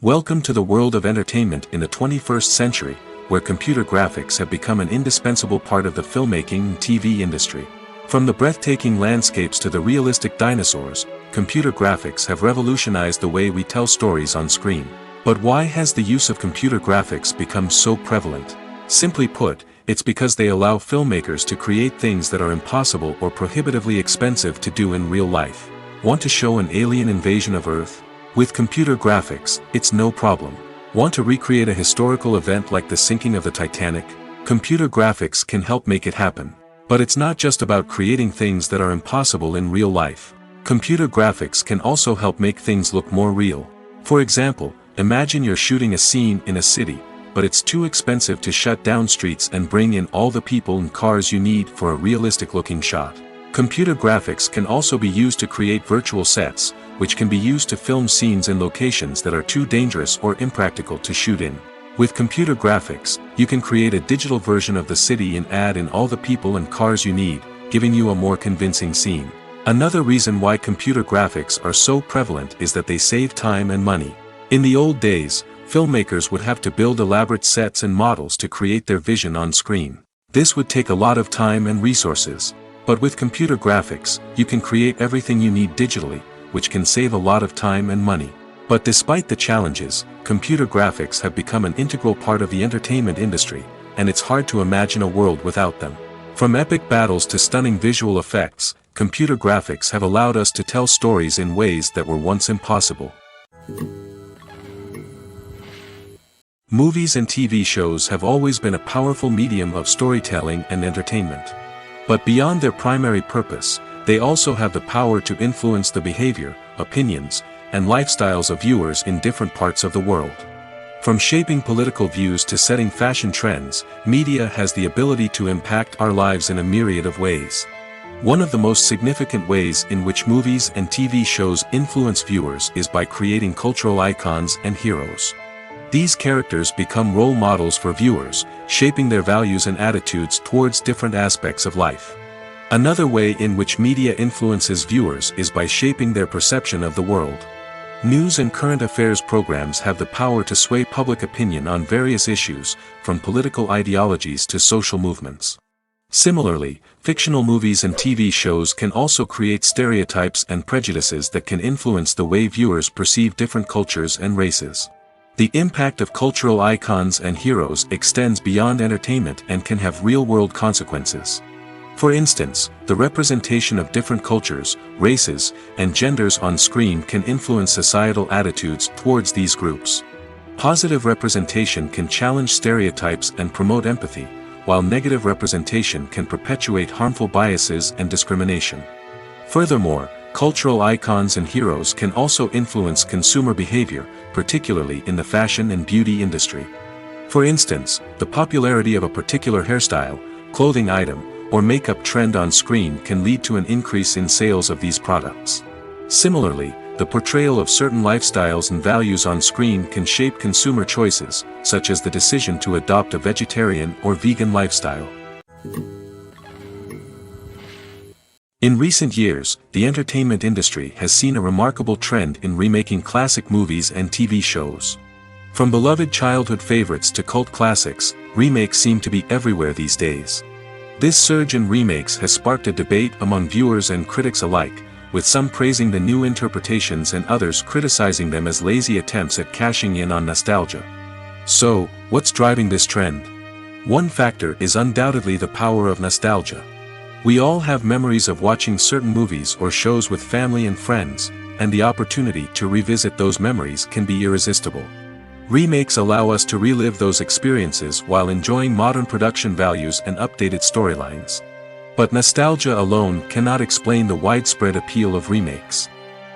Welcome to the world of entertainment in the 21st century, where computer graphics have become an indispensable part of the filmmaking and TV industry. From the breathtaking landscapes to the realistic dinosaurs, computer graphics have revolutionized the way we tell stories on screen. But why has the use of computer graphics become so prevalent? Simply put, it's because they allow filmmakers to create things that are impossible or prohibitively expensive to do in real life. Want to show an alien invasion of Earth? With computer graphics, it's no problem. Want to recreate a historical event like the sinking of the Titanic? Computer graphics can help make it happen. But it's not just about creating things that are impossible in real life. Computer graphics can also help make things look more real. For example, imagine you're shooting a scene in a city, but it's too expensive to shut down streets and bring in all the people and cars you need for a realistic-looking shot. Computer graphics can also be used to create virtual sets, which can be used to film scenes in locations that are too dangerous or impractical to shoot in. With computer graphics, you can create a digital version of the city and add in all the people and cars you need, giving you a more convincing scene. Another reason why computer graphics are so prevalent is that they save time and money. In the old days, filmmakers would have to build elaborate sets and models to create their vision on screen. This would take a lot of time and resources. But with computer graphics, you can create everything you need digitally, which can save a lot of time and money. But despite the challenges, computer graphics have become an integral part of the entertainment industry, and it's hard to imagine a world without them. From epic battles to stunning visual effects, computer graphics have allowed us to tell stories in ways that were once impossible. Movies and TV shows have always been a powerful medium of storytelling and entertainment. But beyond their primary purpose, they also have the power to influence the behavior, opinions, and lifestyles of viewers in different parts of the world. From shaping political views to setting fashion trends, media has the ability to impact our lives in a myriad of ways. One of the most significant ways in which movies and TV shows influence viewers is by creating cultural icons and heroes. These characters become role models for viewers, shaping their values and attitudes towards different aspects of life. Another way in which media influences viewers is by shaping their perception of the world. News and current affairs programs have the power to sway public opinion on various issues, from political ideologies to social movements. Similarly, fictional movies and TV shows can also create stereotypes and prejudices that can influence the way viewers perceive different cultures and races. The impact of cultural icons and heroes extends beyond entertainment and can have real-world consequences. For instance, the representation of different cultures, races, and genders on screen can influence societal attitudes towards these groups. Positive representation can challenge stereotypes and promote empathy, while negative representation can perpetuate harmful biases and discrimination. Furthermore, cultural icons and heroes can also influence consumer behavior, particularly in the fashion and beauty industry. For instance, the popularity of a particular hairstyle, clothing item, or makeup trend on screen can lead to an increase in sales of these products. Similarly, the portrayal of certain lifestyles and values on screen can shape consumer choices, such as the decision to adopt a vegetarian or vegan lifestyle. In recent years, the entertainment industry has seen a remarkable trend in remaking classic movies and TV shows. From beloved childhood favorites to cult classics, remakes seem to be everywhere these days. This surge in remakes has sparked a debate among viewers and critics alike, with some praising the new interpretations and others criticizing them as lazy attempts at cashing in on nostalgia. So, what's driving this trend? One factor is undoubtedly the power of nostalgia. We all have memories of watching certain movies or shows with family and friends, and the opportunity to revisit those memories can be irresistible. Remakes allow us to relive those experiences while enjoying modern production values and updated storylines. But nostalgia alone cannot explain the widespread appeal of remakes.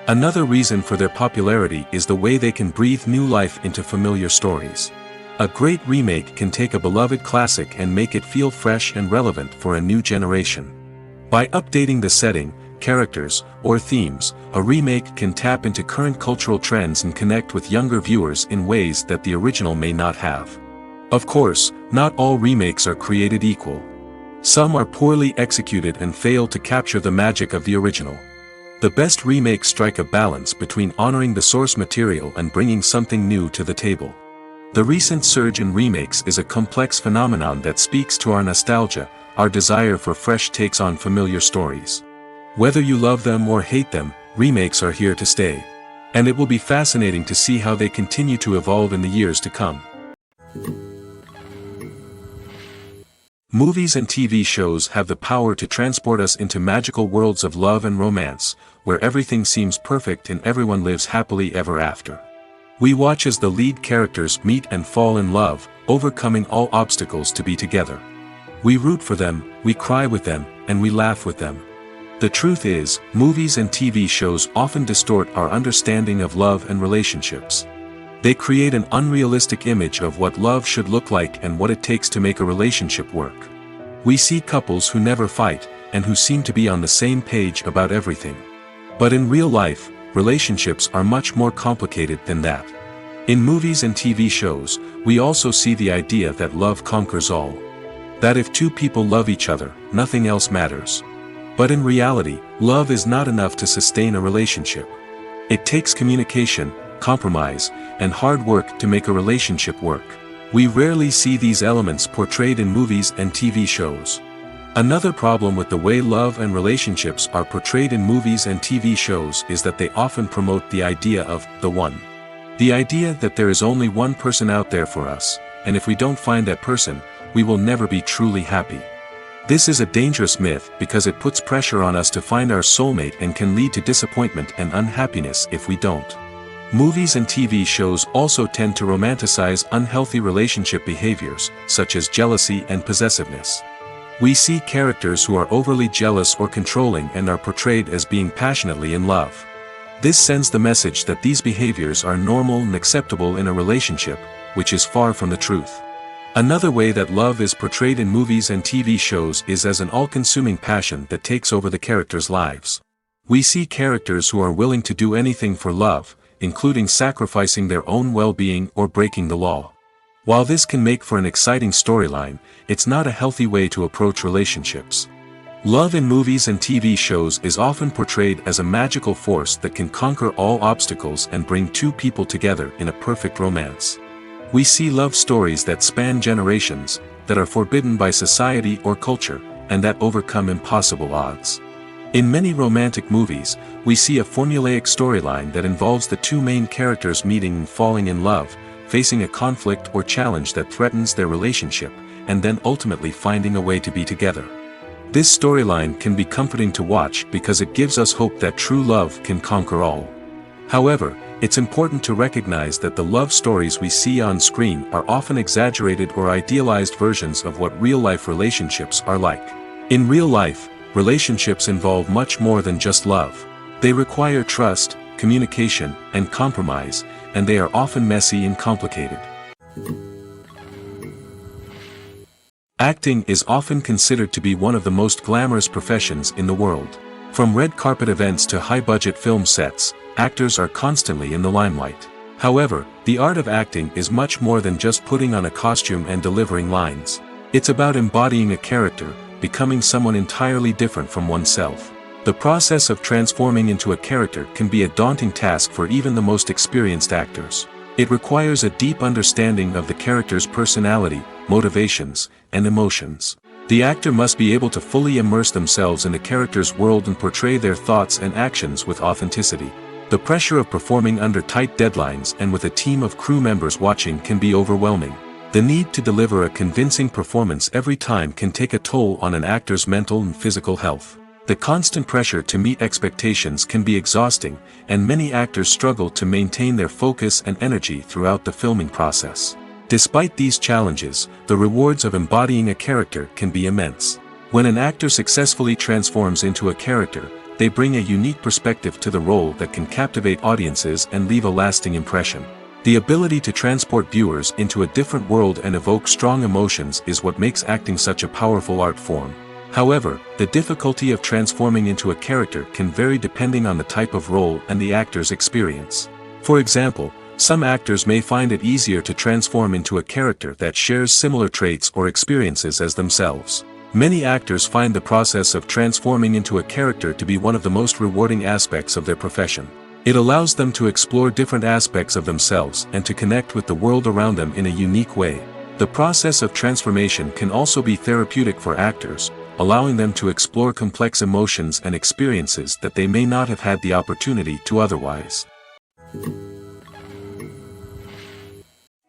Another reason for their popularity is the way they can breathe new life into familiar stories. A great remake can take a beloved classic and make it feel fresh and relevant for a new generation. By updating the setting, characters, or themes, a remake can tap into current cultural trends and connect with younger viewers in ways that the original may not have. Of course, not all remakes are created equal. Some are poorly executed and fail to capture the magic of the original. The best remakes strike a balance between honoring the source material and bringing something new to the table. The recent surge in remakes is a complex phenomenon that speaks to our nostalgia, our desire for fresh takes on familiar stories. Whether you love them or hate them, remakes are here to stay. And it will be fascinating to see how they continue to evolve in the years to come. Movies and TV shows have the power to transport us into magical worlds of love and romance, where everything seems perfect and everyone lives happily ever after. We watch as the lead characters meet and fall in love, overcoming all obstacles to be together. We root for them, we cry with them, and we laugh with them. The truth is, movies and TV shows often distort our understanding of love and relationships. They create an unrealistic image of what love should look like and what it takes to make a relationship work. We see couples who never fight, and who seem to be on the same page about everything. But in real life, relationships are much more complicated than that. In movies and TV shows, we also see the idea that love conquers all. That if two people love each other, nothing else matters. But in reality, love is not enough to sustain a relationship. It takes communication, compromise, and hard work to make a relationship work. We rarely see these elements portrayed in movies and TV shows. Another problem with the way love and relationships are portrayed in movies and TV shows is that they often promote the idea of the one. The idea that there is only one person out there for us, and if we don't find that person, we will never be truly happy. This is a dangerous myth because it puts pressure on us to find our soulmate and can lead to disappointment and unhappiness if we don't. Movies and TV shows also tend to romanticize unhealthy relationship behaviors, such as jealousy and possessiveness. We see characters who are overly jealous or controlling and are portrayed as being passionately in love. This sends the message that these behaviors are normal and acceptable in a relationship, which is far from the truth. Another way that love is portrayed in movies and TV shows is as an all-consuming passion that takes over the characters' lives. We see characters who are willing to do anything for love, including sacrificing their own well-being or breaking the law. While this can make for an exciting storyline, it's not a healthy way to approach relationships. Love in movies and TV shows is often portrayed as a magical force that can conquer all obstacles and bring two people together in a perfect romance. We see love stories that span generations, that are forbidden by society or culture, and that overcome impossible odds. In many romantic movies, we see a formulaic storyline that involves the two main characters meeting and falling in love, facing a conflict or challenge that threatens their relationship, and then ultimately finding a way to be together. This storyline can be comforting to watch because it gives us hope that true love can conquer all. However, it's important to recognize that the love stories we see on screen are often exaggerated or idealized versions of what real-life relationships are like. In real life, relationships involve much more than just love. They require trust, communication, and compromise, and they are often messy and complicated. Acting is often considered to be one of the most glamorous professions in the world. From red carpet events to high-budget film sets, actors are constantly in the limelight. However, the art of acting is much more than just putting on a costume and delivering lines. It's about embodying a character, becoming someone entirely different from oneself. The process of transforming into a character can be a daunting task for even the most experienced actors. It requires a deep understanding of the character's personality, motivations, and emotions. The actor must be able to fully immerse themselves in the character's world and portray their thoughts and actions with authenticity. The pressure of performing under tight deadlines and with a team of crew members watching can be overwhelming. The need to deliver a convincing performance every time can take a toll on an actor's mental and physical health. The constant pressure to meet expectations can be exhausting, and many actors struggle to maintain their focus and energy throughout the filming process. Despite these challenges, the rewards of embodying a character can be immense. When an actor successfully transforms into a character, they bring a unique perspective to the role that can captivate audiences and leave a lasting impression. The ability to transport viewers into a different world and evoke strong emotions is what makes acting such a powerful art form. However, the difficulty of transforming into a character can vary depending on the type of role and the actor's experience. For example, some actors may find it easier to transform into a character that shares similar traits or experiences as themselves. Many actors find the process of transforming into a character to be one of the most rewarding aspects of their profession. It allows them to explore different aspects of themselves and to connect with the world around them in a unique way. The process of transformation can also be therapeutic for actors, allowing them to explore complex emotions and experiences that they may not have had the opportunity to otherwise.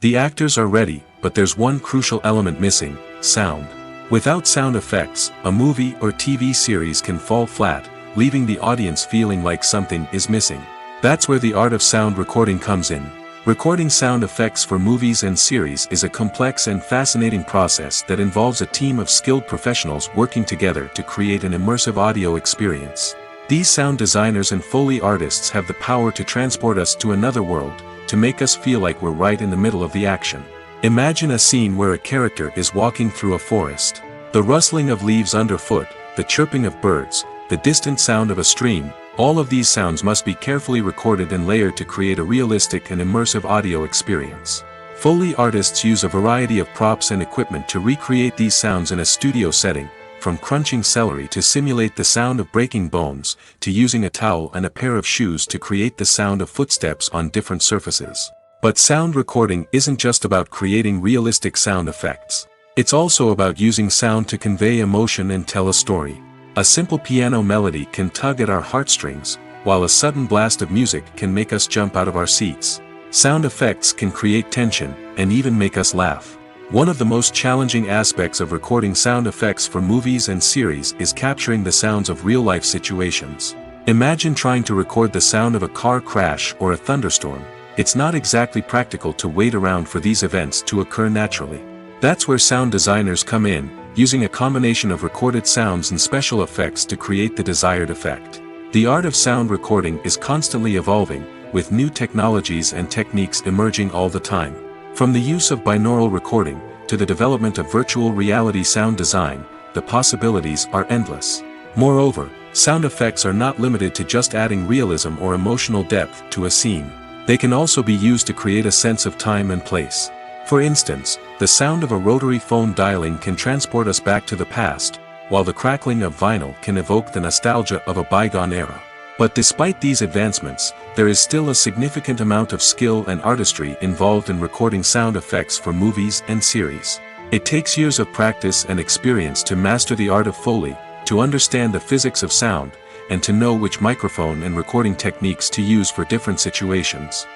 The actors are ready, but there's one crucial element missing: sound. Without sound effects, a movie or TV series can fall flat, leaving the audience feeling like something is missing. That's where the art of sound recording comes in. Recording sound effects for movies and series is a complex and fascinating process that involves a team of skilled professionals working together to create an immersive audio experience. These sound designers and Foley artists have the power to transport us to another world, to make us feel like we're right in the middle of the action. Imagine a scene where a character is walking through a forest. The rustling of leaves underfoot, the chirping of birds, the distant sound of a stream, all of these sounds must be carefully recorded and layered to create a realistic and immersive audio experience. Foley artists use a variety of props and equipment to recreate these sounds in a studio setting, from crunching celery to simulate the sound of breaking bones, to using a towel and a pair of shoes to create the sound of footsteps on different surfaces. But sound recording isn't just about creating realistic sound effects. It's also about using sound to convey emotion and tell a story. A simple piano melody can tug at our heartstrings, while a sudden blast of music can make us jump out of our seats. Sound effects can create tension, and even make us laugh. One of the most challenging aspects of recording sound effects for movies and series is capturing the sounds of real-life situations. Imagine trying to record the sound of a car crash or a thunderstorm. It's not exactly practical to wait around for these events to occur naturally. That's where sound designers come in, using a combination of recorded sounds and special effects to create the desired effect. The art of sound recording is constantly evolving, with new technologies and techniques emerging all the time. From the use of binaural recording, to the development of virtual reality sound design, the possibilities are endless. Moreover, sound effects are not limited to just adding realism or emotional depth to a scene. They can also be used to create a sense of time and place. For instance, the sound of a rotary phone dialing can transport us back to the past, while the crackling of vinyl can evoke the nostalgia of a bygone era. But despite these advancements, there is still a significant amount of skill and artistry involved in recording sound effects for movies and series. It takes years of practice and experience to master the art of Foley, to understand the physics of sound, and to know which microphone and recording techniques to use for different situations.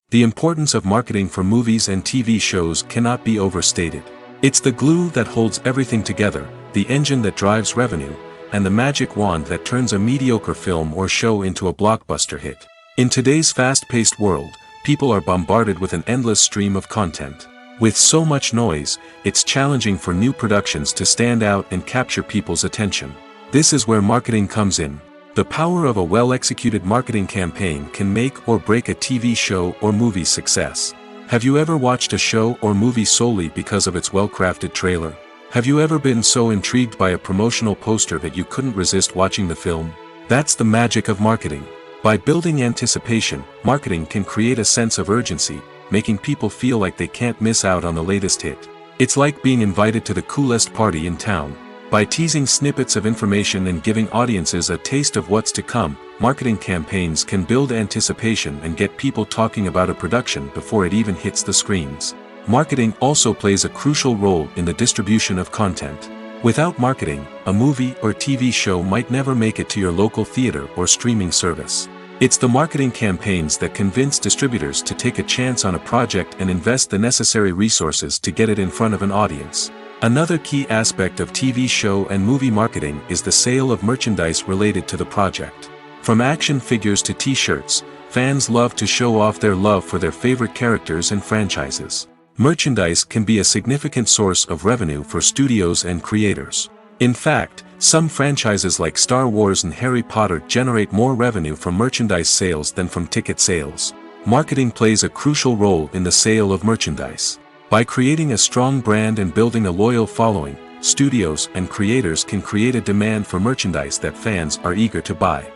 The importance of marketing for movies and TV shows cannot be overstated. It's the glue that holds everything together, the engine that drives revenue, and the magic wand that turns a mediocre film or show into a blockbuster hit. In today's fast-paced world, people are bombarded with an endless stream of content. With so much noise, it's challenging for new productions to stand out and capture people's attention. This is where marketing comes in. The power of a well-executed marketing campaign can make or break a TV show or movie's success. Have you ever watched a show or movie solely because of its well-crafted trailer? Have you ever been so intrigued by a promotional poster that you couldn't resist watching the film? That's the magic of marketing. By building anticipation, marketing can create a sense of urgency, making people feel like they can't miss out on the latest hit. It's like being invited to the coolest party in town. By teasing snippets of information and giving audiences a taste of what's to come, marketing campaigns can build anticipation and get people talking about a production before it even hits the screens. Marketing also plays a crucial role in the distribution of content. Without marketing, a movie or TV show might never make it to your local theater or streaming service. It's the marketing campaigns that convince distributors to take a chance on a project and invest the necessary resources to get it in front of an audience. Another key aspect of TV show and movie marketing is the sale of merchandise related to the project. From action figures to t-shirts, fans love to show off their love for their favorite characters and franchises. Merchandise can be a significant source of revenue for studios and creators. In fact, some franchises like Star Wars and Harry Potter generate more revenue from merchandise sales than from ticket sales. Marketing plays a crucial role in the sale of merchandise. By creating a strong brand and building a loyal following, studios and creators can create a demand for merchandise that fans are eager to buy.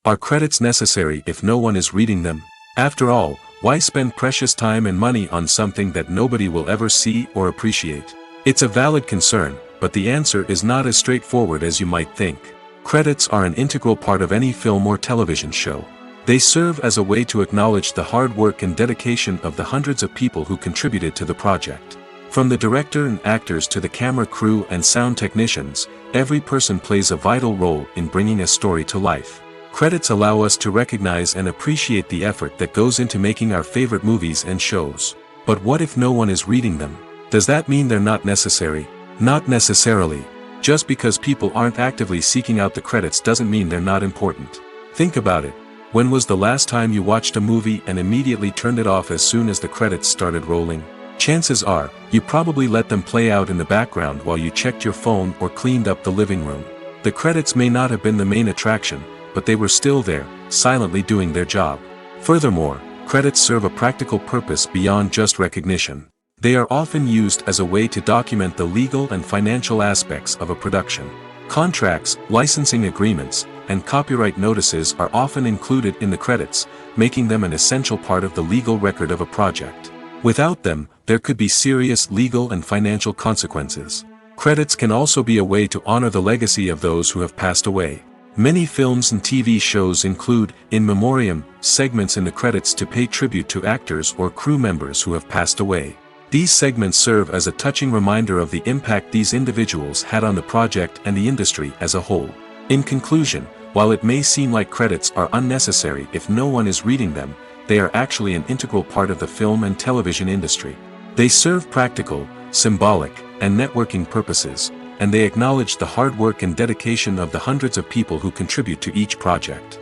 Are credits necessary if no one is reading them? After all, why spend precious time and money on something that nobody will ever see or appreciate? It's a valid concern, but the answer is not as straightforward as you might think. Credits are an integral part of any film or television show. They serve as a way to acknowledge the hard work and dedication of the hundreds of people who contributed to the project. From the director and actors to the camera crew and sound technicians, every person plays a vital role in bringing a story to life. Credits allow us to recognize and appreciate the effort that goes into making our favorite movies and shows. But what if no one is reading them? Does that mean they're not necessary? Not necessarily. Just because people aren't actively seeking out the credits doesn't mean they're not important. Think about it. When was the last time you watched a movie and immediately turned it off as soon as the credits started rolling? Chances are, you probably let them play out in the background while you checked your phone or cleaned up the living room. The credits may not have been the main attraction, but they were still there, silently doing their job. Furthermore, credits serve a practical purpose beyond just recognition. They are often used as a way to document the legal and financial aspects of a production. Contracts, licensing agreements, and copyright notices are often included in the credits, making them an essential part of the legal record of a project. Without them, there could be serious legal and financial consequences. Credits can also be a way to honor the legacy of those who have passed away. Many films and TV shows include, in memoriam, segments in the credits to pay tribute to actors or crew members who have passed away. These segments serve as a touching reminder of the impact these individuals had on the project and the industry as a whole. In conclusion, While it may seem like credits are unnecessary if no one is reading them, they are actually an integral part of the film and television industry. They serve practical, symbolic, and networking purposes, and they acknowledge the hard work and dedication of the hundreds of people who contribute to each project.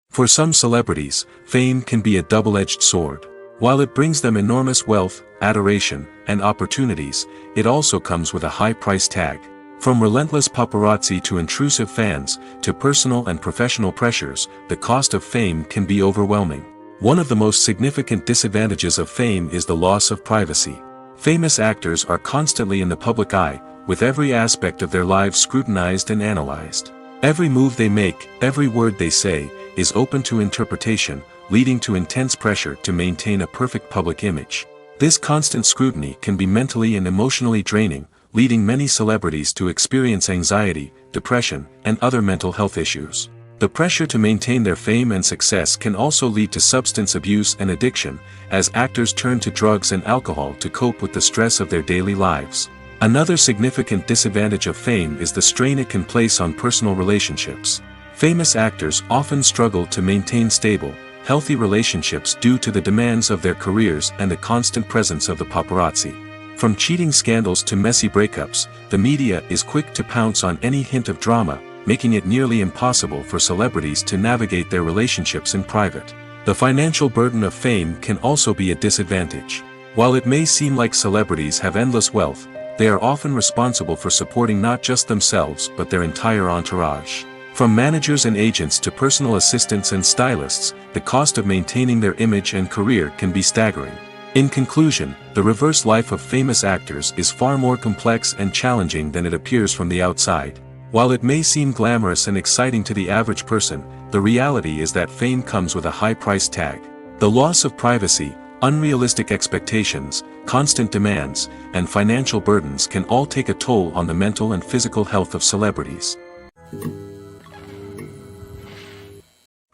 For some celebrities, fame can be a double-edged sword. While it brings them enormous wealth, adoration, and opportunities, it also comes with a high price tag. From relentless paparazzi to intrusive fans, to personal and professional pressures, the cost of fame can be overwhelming. One of the most significant disadvantages of fame is the loss of privacy. Famous actors are constantly in the public eye, with every aspect of their lives scrutinized and analyzed. Every move they make, every word they say, is open to interpretation, leading to intense pressure to maintain a perfect public image. This constant scrutiny can be mentally and emotionally draining, leading many celebrities to experience anxiety, depression, and other mental health issues. The pressure to maintain their fame and success can also lead to substance abuse and addiction, as actors turn to drugs and alcohol to cope with the stress of their daily lives. Another significant disadvantage of fame is the strain it can place on personal relationships. Famous actors often struggle to maintain stable, healthy relationships due to the demands of their careers and the constant presence of the paparazzi. From cheating scandals to messy breakups, the media is quick to pounce on any hint of drama, making it nearly impossible for celebrities to navigate their relationships in private. The financial burden of fame can also be a disadvantage. While it may seem like celebrities have endless wealth, they are often responsible for supporting not just themselves but their entire entourage. From managers and agents to personal assistants and stylists, the cost of maintaining their image and career can be staggering. In conclusion, the reverse life of famous actors is far more complex and challenging than it appears from the outside. While it may seem glamorous and exciting to the average person, the reality is that fame comes with a high price tag. The loss of privacy, unrealistic expectations, constant demands, and financial burdens can all take a toll on the mental and physical health of celebrities.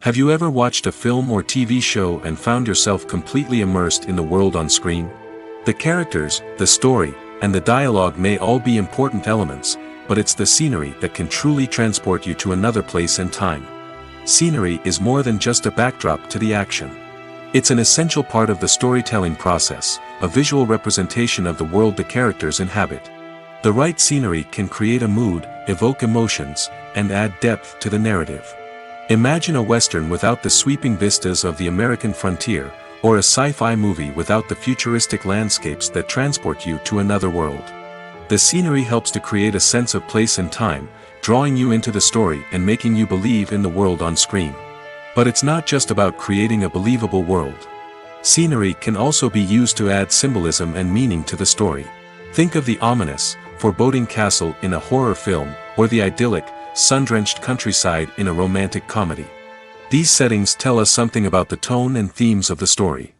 Have you ever watched a film or TV show and found yourself completely immersed in the world on screen? The characters, the story, and the dialogue may all be important elements, but it's the scenery that can truly transport you to another place and time. Scenery is more than just a backdrop to the action. It's an essential part of the storytelling process, a visual representation of the world the characters inhabit. The right scenery can create a mood, evoke emotions, and add depth to the narrative. Imagine a Western without the sweeping vistas of the American frontier, or a sci-fi movie without the futuristic landscapes that transport you to another world. The scenery helps to create a sense of place and time, drawing you into the story and making you believe in the world on screen. But it's not just about creating a believable world. Scenery can also be used to add symbolism and meaning to the story. Think of the ominous, foreboding castle in a horror film, or the idyllic, sun-drenched countryside in a romantic comedy. These settings tell us something about the tone and themes of the story.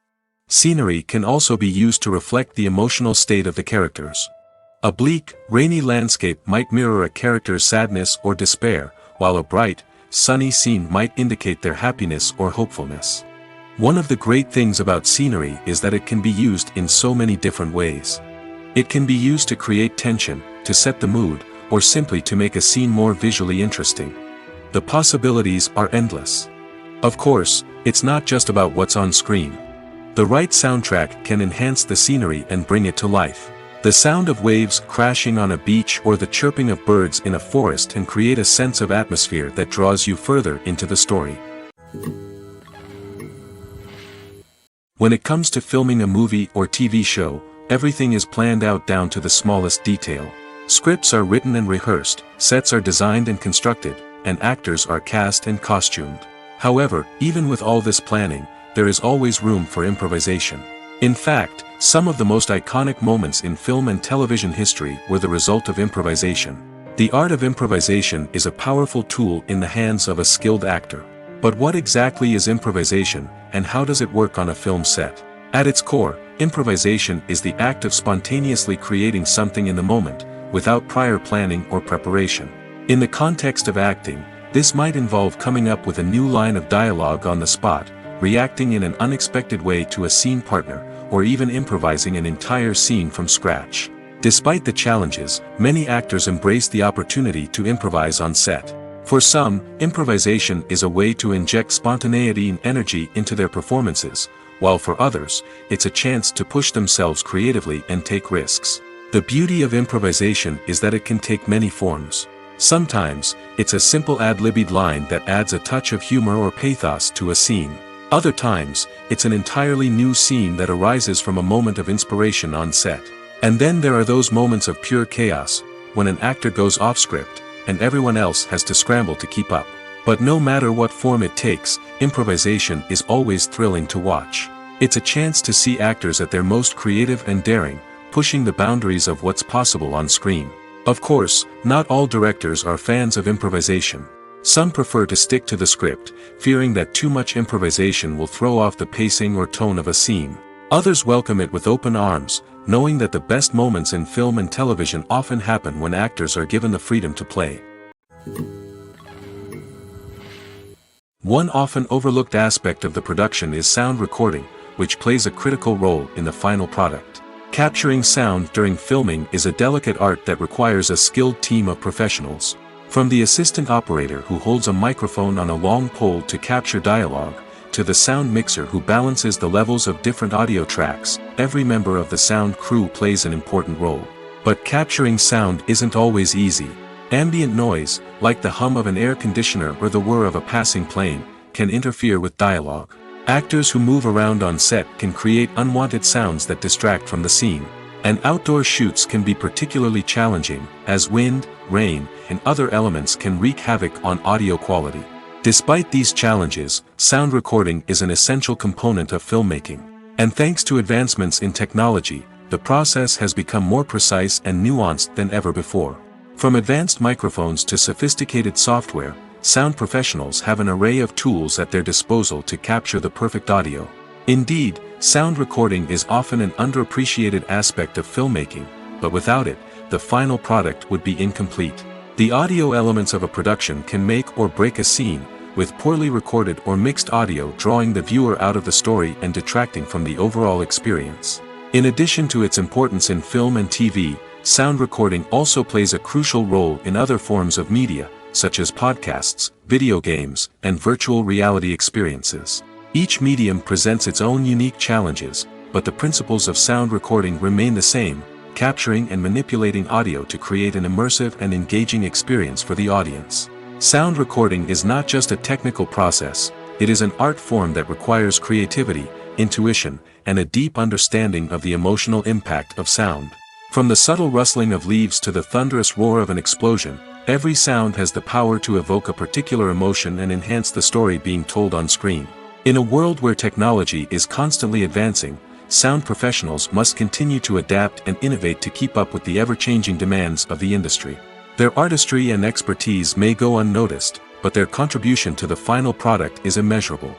Scenery can also be used to reflect the emotional state of the characters. A bleak, rainy landscape might mirror a character's sadness or despair, while a bright, sunny scene might indicate their happiness or hopefulness. One of the great things about scenery is that it can be used in so many different ways. It can be used to create tension, to set the mood, or simply to make a scene more visually interesting. The possibilities are endless. Of course, it's not just about what's on screen. The right soundtrack can enhance the scenery and bring it to life. The sound of waves crashing on a beach or the chirping of birds in a forest can create a sense of atmosphere that draws you further into the story. When it comes to filming a movie or TV show, everything is planned out down to the smallest detail. Scripts are written and rehearsed, sets are designed and constructed, and actors are cast and costumed. However, even with all this planning, there is always room for improvisation. In fact, some of the most iconic moments in film and television history were the result of improvisation. The art of improvisation is a powerful tool in the hands of a skilled actor. But what exactly is improvisation, and how does it work on a film set? At its core, improvisation is the act of spontaneously creating something in the moment, without prior planning or preparation. In the context of acting, this might involve coming up with a new line of dialogue on the spot, reacting in an unexpected way to a scene partner, or even improvising an entire scene from scratch. Despite the challenges, many actors embrace the opportunity to improvise on set. For some, improvisation is a way to inject spontaneity and energy into their performances, while for others, it's a chance to push themselves creatively and take risks. The beauty of improvisation is that it can take many forms. Sometimes, it's a simple ad-libbed line that adds a touch of humor or pathos to a scene. Other times, it's an entirely new scene that arises from a moment of inspiration on set. And then there are those moments of pure chaos, when an actor goes off script, and everyone else has to scramble to keep up. But no matter what form it takes, improvisation is always thrilling to watch. It's a chance to see actors at their most creative and daring, pushing the boundaries of what's possible on screen. Of course, not all directors are fans of improvisation. Some prefer to stick to the script, fearing that too much improvisation will throw off the pacing or tone of a scene. Others welcome it with open arms, knowing that the best moments in film and television often happen when actors are given the freedom to play. One often overlooked aspect of the production is sound recording, which plays a critical role in the final product. Capturing sound during filming is a delicate art that requires a skilled team of professionals. From the assistant operator who holds a microphone on a long pole to capture dialogue, to the sound mixer who balances the levels of different audio tracks, every member of the sound crew plays an important role. But capturing sound isn't always easy. Ambient noise, like the hum of an air conditioner or the whir of a passing plane, can interfere with dialogue. Actors who move around on set can create unwanted sounds that distract from the scene. And outdoor shoots can be particularly challenging, as wind, rain, and other elements can wreak havoc on audio quality. Despite these challenges, sound recording is an essential component of filmmaking. And thanks to advancements in technology, the process has become more precise and nuanced than ever before. From advanced microphones to sophisticated software, sound professionals have an array of tools at their disposal to capture the perfect audio. Indeed, sound recording is often an underappreciated aspect of filmmaking, but without it, the final product would be incomplete. The audio elements of a production can make or break a scene, with poorly recorded or mixed audio drawing the viewer out of the story and detracting from the overall experience. In addition to its importance in film and TV, sound recording also plays a crucial role in other forms of media, such as podcasts, video games, and virtual reality experiences. Each medium presents its own unique challenges, but the principles of sound recording remain the same, capturing and manipulating audio to create an immersive and engaging experience for the audience. Sound recording is not just a technical process, it is an art form that requires creativity, intuition, and a deep understanding of the emotional impact of sound. From the subtle rustling of leaves to the thunderous roar of an explosion, every sound has the power to evoke a particular emotion and enhance the story being told on screen. In a world where technology is constantly advancing, sound professionals must continue to adapt and innovate to keep up with the ever-changing demands of the industry. Their artistry and expertise may go unnoticed, but their contribution to the final product is immeasurable.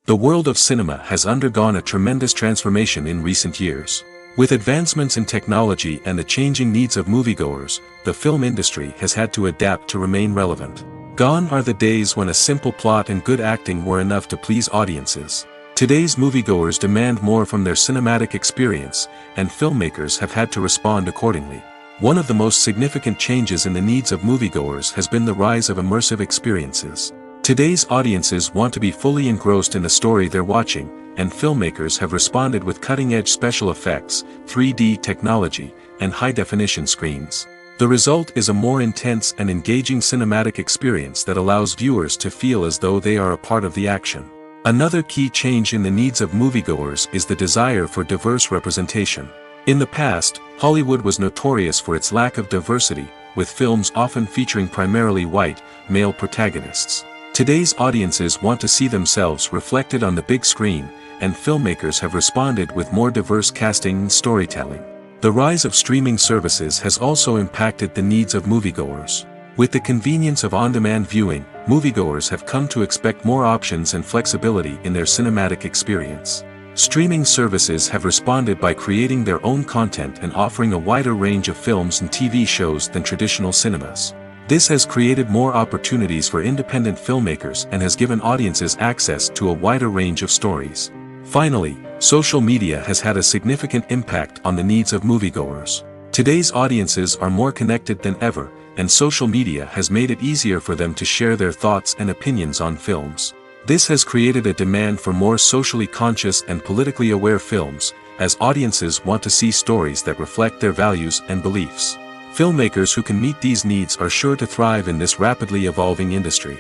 The world of cinema has undergone a tremendous transformation in recent years. With advancements in technology and the changing needs of moviegoers, the film industry has had to adapt to remain relevant. Gone are the days when a simple plot and good acting were enough to please audiences. Today's moviegoers demand more from their cinematic experience, and filmmakers have had to respond accordingly. One of the most significant changes in the needs of moviegoers has been the rise of immersive experiences. Today's audiences want to be fully engrossed in the story they're watching, and filmmakers have responded with cutting-edge special effects, 3D technology, and high-definition screens. The result is a more intense and engaging cinematic experience that allows viewers to feel as though they are a part of the action. Another key change in the needs of moviegoers is the desire for diverse representation. In the past, Hollywood was notorious for its lack of diversity, with films often featuring primarily white, male protagonists. Today's audiences want to see themselves reflected on the big screen, and filmmakers have responded with more diverse casting and storytelling. The rise of streaming services has also impacted the needs of moviegoers. With the convenience of on-demand viewing, moviegoers have come to expect more options and flexibility in their cinematic experience. Streaming services have responded by creating their own content and offering a wider range of films and TV shows than traditional cinemas. This has created more opportunities for independent filmmakers and has given audiences access to a wider range of stories. Finally, Social media has had a significant impact on the needs of moviegoers. Today's audiences are more connected than ever, and social media has made it easier for them to share their thoughts and opinions on films. This has created a demand for more socially conscious and politically aware films, as audiences want to see stories that reflect their values and beliefs. Filmmakers who can meet these needs are sure to thrive in this rapidly evolving industry.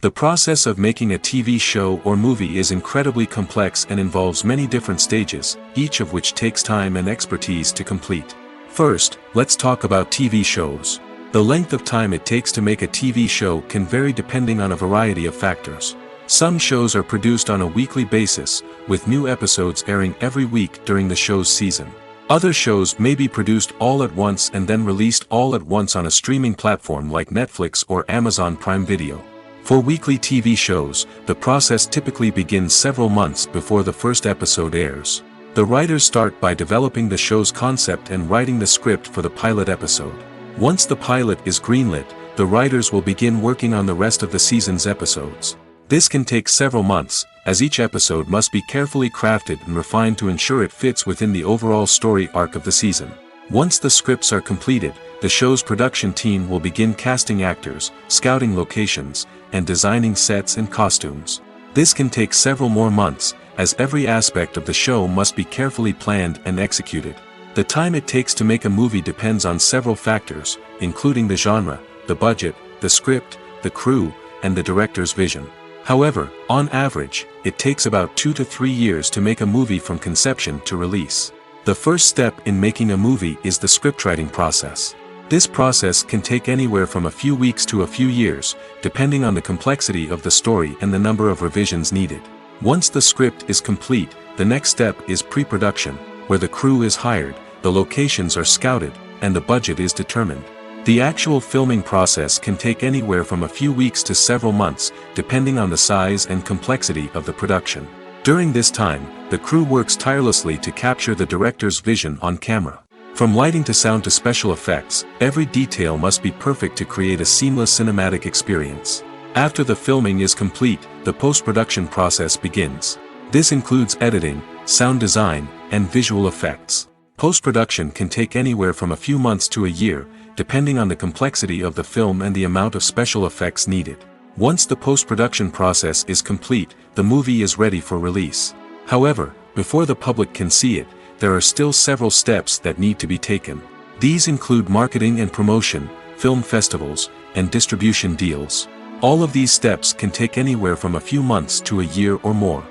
The process of making a TV show or movie is incredibly complex and involves many different stages, each of which takes time and expertise to complete. First, let's talk about TV shows. The length of time it takes to make a TV show can vary depending on a variety of factors. Some shows are produced on a weekly basis, with new episodes airing every week during the show's season. Other shows may be produced all at once and then released all at once on a streaming platform like Netflix or Amazon Prime Video. For weekly TV shows, the process typically begins several months before the first episode airs. The writers start by developing the show's concept and writing the script for the pilot episode. Once the pilot is greenlit, the writers will begin working on the rest of the season's episodes. This can take several months, as each episode must be carefully crafted and refined to ensure it fits within the overall story arc of the season. Once the scripts are completed, the show's production team will begin casting actors, scouting locations, and designing sets and costumes. This can take several more months, as every aspect of the show must be carefully planned and executed. The time it takes to make a movie depends on several factors, including the genre, the budget, the script, the crew, and the director's vision. However, on average, it takes about 2 to 3 years to make a movie from conception to release. The first step in making a movie is the scriptwriting process. This process can take anywhere from a few weeks to a few years, depending on the complexity of the story and the number of revisions needed. Once the script is complete, the next step is pre-production, where the crew is hired, the locations are scouted, and the budget is determined. The actual filming process can take anywhere from a few weeks to several months, depending on the size and complexity of the production. During this time, the crew works tirelessly to capture the director's vision on camera. From lighting to sound to special effects, every detail must be perfect to create a seamless cinematic experience. After the filming is complete, the post-production process begins. This includes editing, sound design, and visual effects. Post-production can take anywhere from a few months to a year, depending on the complexity of the film and the amount of special effects needed. Once the post-production process is complete, the movie is ready for release. However, before the public can see it, there are still several steps that need to be taken. These include marketing and promotion, film festivals, and distribution deals. All of these steps can take anywhere from a few months to a year or more.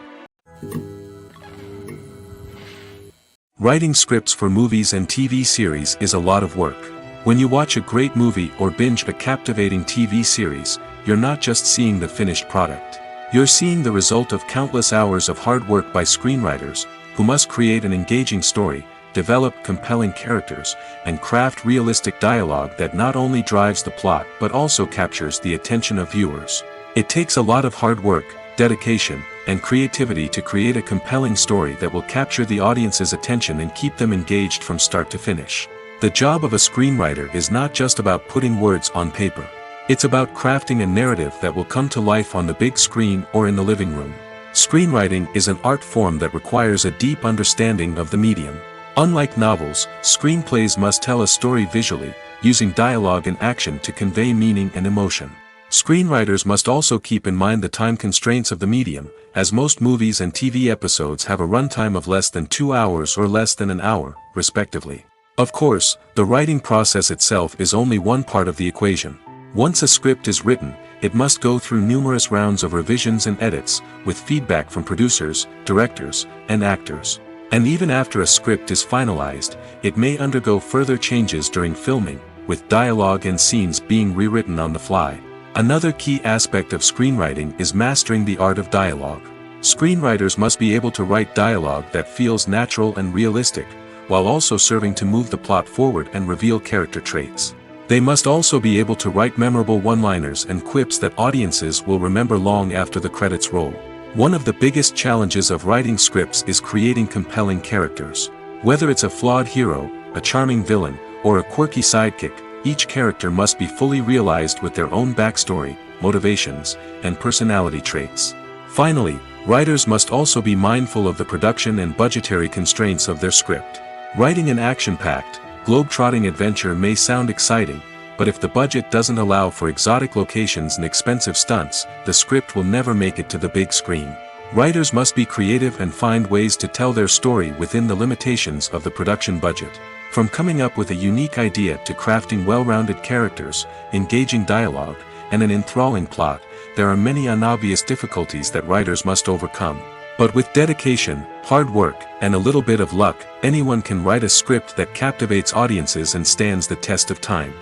Writing scripts for movies and TV series is a lot of work. When you watch a great movie or binge a captivating TV series, you're not just seeing the finished product. You're seeing the result of countless hours of hard work by screenwriters, who must create an engaging story, develop compelling characters, and craft realistic dialogue that not only drives the plot but also captures the attention of viewers. It takes a lot of hard work, dedication, and creativity to create a compelling story that will capture the audience's attention and keep them engaged from start to finish. The job of a screenwriter is not just about putting words on paper. It's about crafting a narrative that will come to life on the big screen or in the living room. Screenwriting is an art form that requires a deep understanding of the medium. Unlike novels, screenplays must tell a story visually, using dialogue and action to convey meaning and emotion. Screenwriters must also keep in mind the time constraints of the medium, as most movies and TV episodes have a runtime of less than 2 hours or less than an hour, respectively. Of course, the writing process itself is only one part of the equation. Once a script is written, it must go through numerous rounds of revisions and edits, with feedback from producers, directors, and actors. And even after a script is finalized, it may undergo further changes during filming, with dialogue and scenes being rewritten on the fly. Another key aspect of screenwriting is mastering the art of dialogue. Screenwriters must be able to write dialogue that feels natural and realistic, while also serving to move the plot forward and reveal character traits. They must also be able to write memorable one-liners and quips that audiences will remember long after the credits roll. One of the biggest challenges of writing scripts is creating compelling characters. Whether it's a flawed hero, a charming villain, or a quirky sidekick, each character must be fully realized with their own backstory, motivations, and personality traits. Finally, writers must also be mindful of the production and budgetary constraints of their script. Writing an action-packed, globe-trotting adventure may sound exciting, but if the budget doesn't allow for exotic locations and expensive stunts, the script will never make it to the big screen. Writers must be creative and find ways to tell their story within the limitations of the production budget. From coming up with a unique idea to crafting well-rounded characters, engaging dialogue, and an enthralling plot, there are many unobvious difficulties that writers must overcome. But with dedication, hard work, and a little bit of luck, anyone can write a script that captivates audiences and stands the test of time.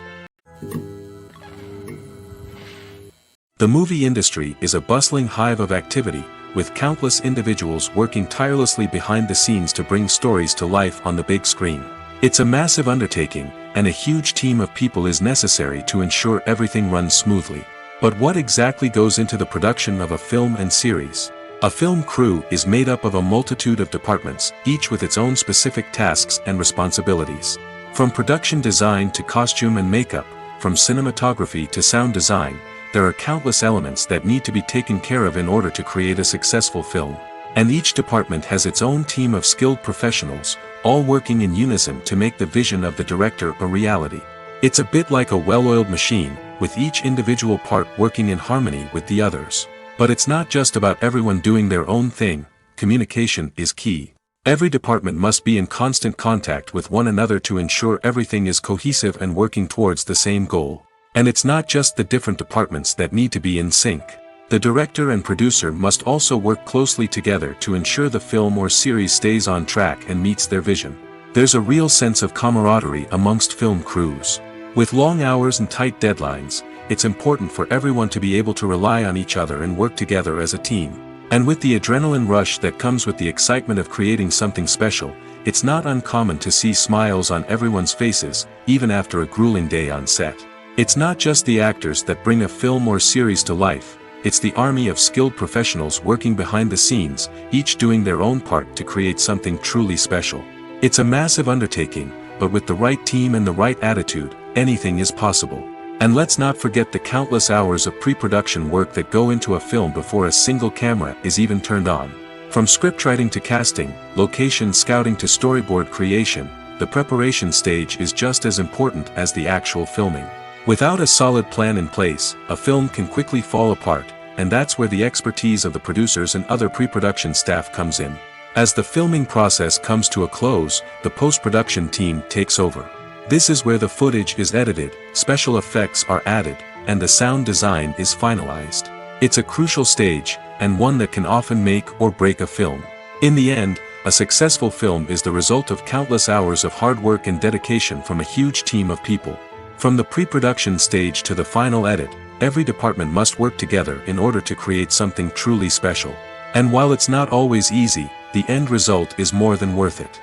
The movie industry is a bustling hive of activity, with countless individuals working tirelessly behind the scenes to bring stories to life on the big screen. It's a massive undertaking, and a huge team of people is necessary to ensure everything runs smoothly. But what exactly goes into the production of a film and series? A film crew is made up of a multitude of departments, each with its own specific tasks and responsibilities. From production design to costume and makeup, from cinematography to sound design, there are countless elements that need to be taken care of in order to create a successful film. And each department has its own team of skilled professionals, all working in unison to make the vision of the director a reality. It's a bit like a well-oiled machine, with each individual part working in harmony with the others. But it's not just about everyone doing their own thing. Communication is key. Every department must be in constant contact with one another to ensure everything is cohesive and working towards the same goal. And it's not just the different departments that need to be in sync. The director and producer must also work closely together to ensure the film or series stays on track and meets their vision. There's a real sense of camaraderie amongst film crews. With long hours and tight deadlines, it's important for everyone to be able to rely on each other and work together as a team. And with the adrenaline rush that comes with the excitement of creating something special, it's not uncommon to see smiles on everyone's faces, even after a grueling day on set. It's not just the actors that bring a film or series to life, it's the army of skilled professionals working behind the scenes, each doing their own part to create something truly special. It's a massive undertaking, but with the right team and the right attitude, anything is possible. And let's not forget the countless hours of pre-production work that go into a film before a single camera is even turned on. From scriptwriting to casting, location scouting to storyboard creation, the preparation stage is just as important as the actual filming. Without a solid plan in place, a film can quickly fall apart, and that's where the expertise of the producers and other pre-production staff comes in. As the filming process comes to a close, the post-production team takes over. This is where the footage is edited, special effects are added, and the sound design is finalized. It's a crucial stage, and one that can often make or break a film. In the end, a successful film is the result of countless hours of hard work and dedication from a huge team of people. From the pre-production stage to the final edit, every department must work together in order to create something truly special. And while it's not always easy, the end result is more than worth it.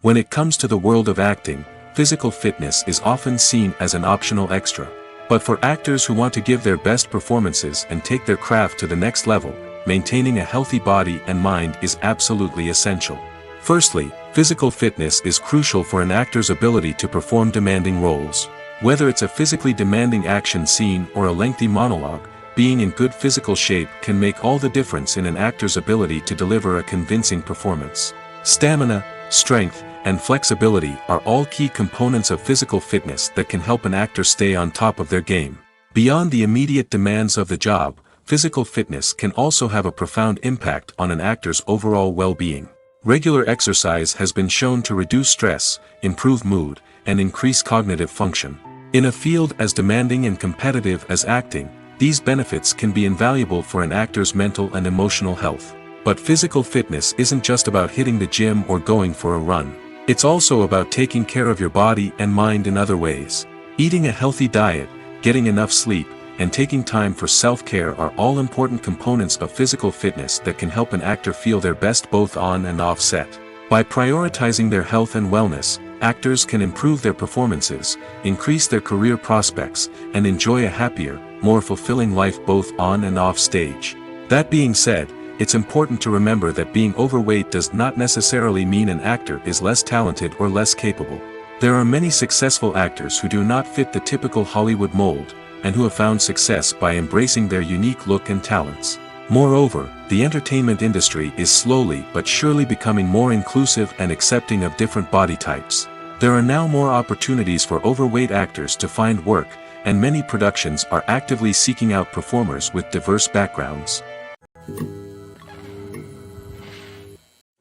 When it comes to the world of acting, physical fitness is often seen as an optional extra. But for actors who want to give their best performances and take their craft to the next level, maintaining a healthy body and mind is absolutely essential. Firstly, physical fitness is crucial for an actor's ability to perform demanding roles. Whether it's a physically demanding action scene or a lengthy monologue, being in good physical shape can make all the difference in an actor's ability to deliver a convincing performance. Stamina, strength, and flexibility are all key components of physical fitness that can help an actor stay on top of their game. Beyond the immediate demands of the job, physical fitness can also have a profound impact on an actor's overall well-being. Regular exercise has been shown to reduce stress, improve mood, and increase cognitive function. In a field as demanding and competitive as acting, these benefits can be invaluable for an actor's mental and emotional health. But physical fitness isn't just about hitting the gym or going for a run. It's also about taking care of your body and mind in other ways. Eating a healthy diet, getting enough sleep, and taking time for self-care are all important components of physical fitness that can help an actor feel their best both on and off set. By prioritizing their health and wellness, actors can improve their performances, increase their career prospects, and enjoy a happier, more fulfilling life both on and off stage. That being said, it's important to remember that being overweight does not necessarily mean an actor is less talented or less capable. There are many successful actors who do not fit the typical Hollywood mold, and who have found success by embracing their unique look and talents. Moreover, the entertainment industry is slowly but surely becoming more inclusive and accepting of different body types. There are now more opportunities for overweight actors to find work, and many productions are actively seeking out performers with diverse backgrounds.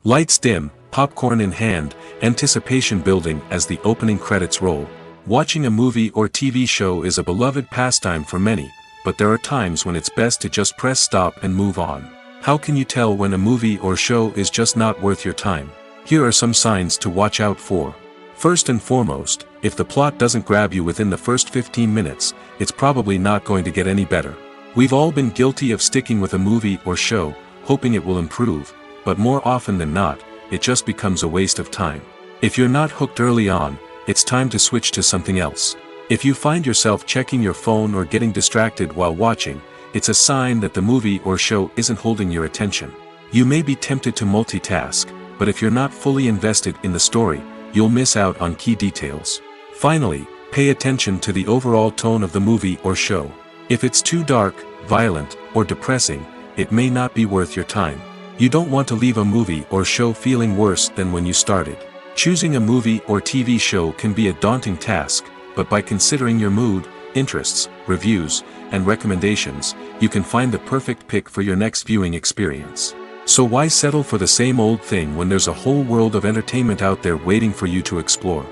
Lights dim, popcorn in hand, anticipation building as the opening credits roll. Watching a movie or TV show is a beloved pastime for many, but there are times when it's best to just press stop and move on. How can you tell when a movie or show is just not worth your time? Here are some signs to watch out for. First and foremost, if the plot doesn't grab you within the first 15 minutes, it's probably not going to get any better. We've all been guilty of sticking with a movie or show, hoping it will improve, but more often than not, it just becomes a waste of time. If you're not hooked early on, it's time to switch to something else. If you find yourself checking your phone or getting distracted while watching, it's a sign that the movie or show isn't holding your attention. You may be tempted to multitask, but if you're not fully invested in the story, you'll miss out on key details. Finally, pay attention to the overall tone of the movie or show. If it's too dark, violent, or depressing, it may not be worth your time. You don't want to leave a movie or show feeling worse than when you started. Choosing a movie or TV show can be a daunting task, but by considering your mood, interests, reviews, and recommendations, you can find the perfect pick for your next viewing experience. So why settle for the same old thing when there's a whole world of entertainment out there waiting for you to explore?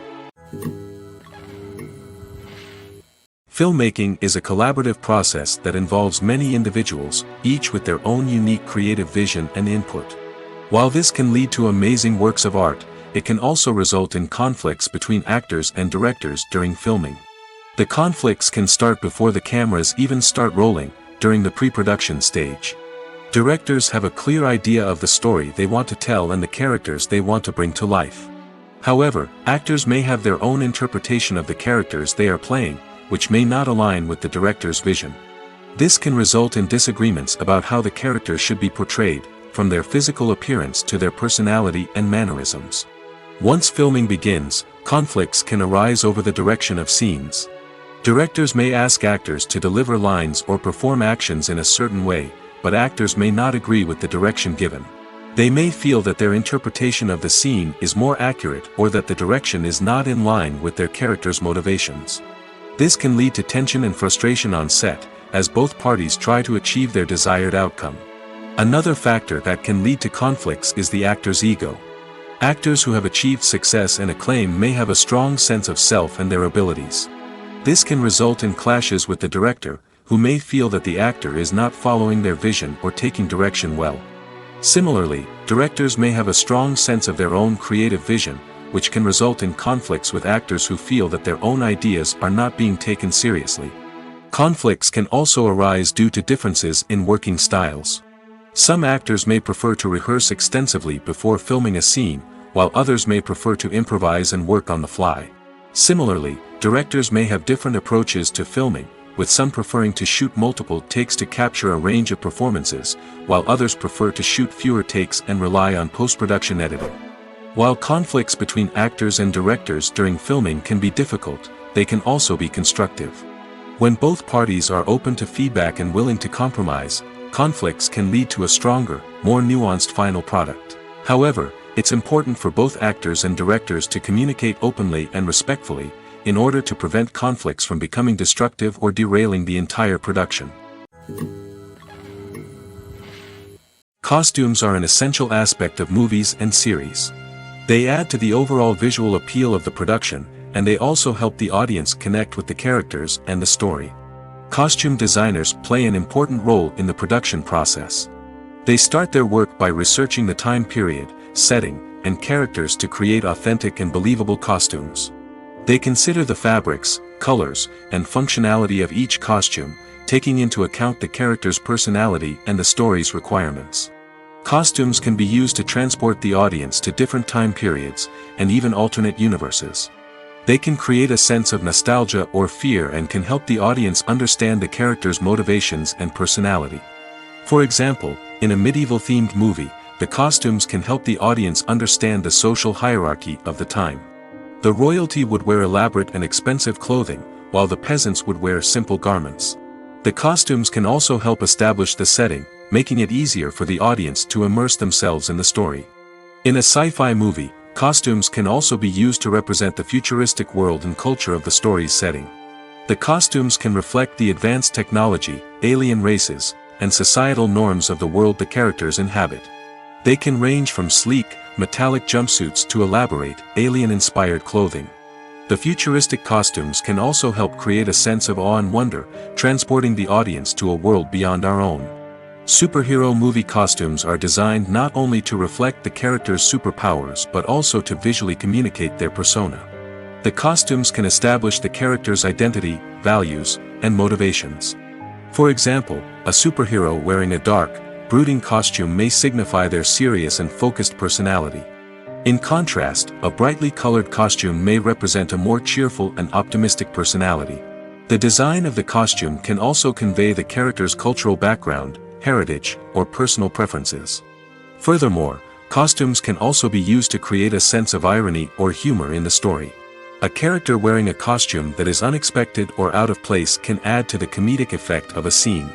Filmmaking is a collaborative process that involves many individuals, each with their own unique creative vision and input. While this can lead to amazing works of art, it can also result in conflicts between actors and directors during filming. The conflicts can start before the cameras even start rolling, during the pre-production stage. Directors have a clear idea of the story they want to tell and the characters they want to bring to life. However, actors may have their own interpretation of the characters they are playing, which may not align with the director's vision. This can result in disagreements about how the characters should be portrayed, from their physical appearance to their personality and mannerisms. Once filming begins, conflicts can arise over the direction of scenes. Directors may ask actors to deliver lines or perform actions in a certain way, but actors may not agree with the direction given. They may feel that their interpretation of the scene is more accurate or that the direction is not in line with their character's motivations. This can lead to tension and frustration on set, as both parties try to achieve their desired outcome. Another factor that can lead to conflicts is the actor's ego. Actors who have achieved success and acclaim may have a strong sense of self and their abilities. This can result in clashes with the director, who may feel that the actor is not following their vision or taking direction well. Similarly, directors may have a strong sense of their own creative vision, which can result in conflicts with actors who feel that their own ideas are not being taken seriously. Conflicts can also arise due to differences in working styles. Some actors may prefer to rehearse extensively before filming a scene, while others may prefer to improvise and work on the fly. Similarly, directors may have different approaches to filming, with some preferring to shoot multiple takes to capture a range of performances, while others prefer to shoot fewer takes and rely on post-production editing. While conflicts between actors and directors during filming can be difficult, they can also be constructive. When both parties are open to feedback and willing to compromise, conflicts can lead to a stronger, more nuanced final product. However, it's important for both actors and directors to communicate openly and respectfully, in order to prevent conflicts from becoming destructive or derailing the entire production. Costumes are an essential aspect of movies and series. They add to the overall visual appeal of the production, and they also help the audience connect with the characters and the story. Costume designers play an important role in the production process. They start their work by researching the time period, setting, and characters to create authentic and believable costumes. They consider the fabrics, colors, and functionality of each costume, taking into account the character's personality and the story's requirements. Costumes can be used to transport the audience to different time periods, and even alternate universes. They can create a sense of nostalgia or fear and can help the audience understand the character's motivations and personality. For example, in a medieval-themed movie, the costumes can help the audience understand the social hierarchy of the time. The royalty would wear elaborate and expensive clothing, while the peasants would wear simple garments. The costumes can also help establish the setting, making it easier for the audience to immerse themselves in the story. In a sci-fi movie, costumes can also be used to represent the futuristic world and culture of the story's setting. The costumes can reflect the advanced technology, alien races, and societal norms of the world the characters inhabit. They can range from sleek, metallic jumpsuits to elaborate, alien-inspired clothing. The futuristic costumes can also help create a sense of awe and wonder, transporting the audience to a world beyond our own. Superhero movie costumes are designed not only to reflect the character's superpowers but also to visually communicate their persona. The costumes can establish the character's identity, values, and motivations. For example, a superhero wearing a dark, brooding costume may signify their serious and focused personality. In contrast, a brightly colored costume may represent a more cheerful and optimistic personality. The design of the costume can also convey the character's cultural background, heritage, or personal preferences. Furthermore, costumes can also be used to create a sense of irony or humor in the story. A character wearing a costume that is unexpected or out of place can add to the comedic effect of a scene.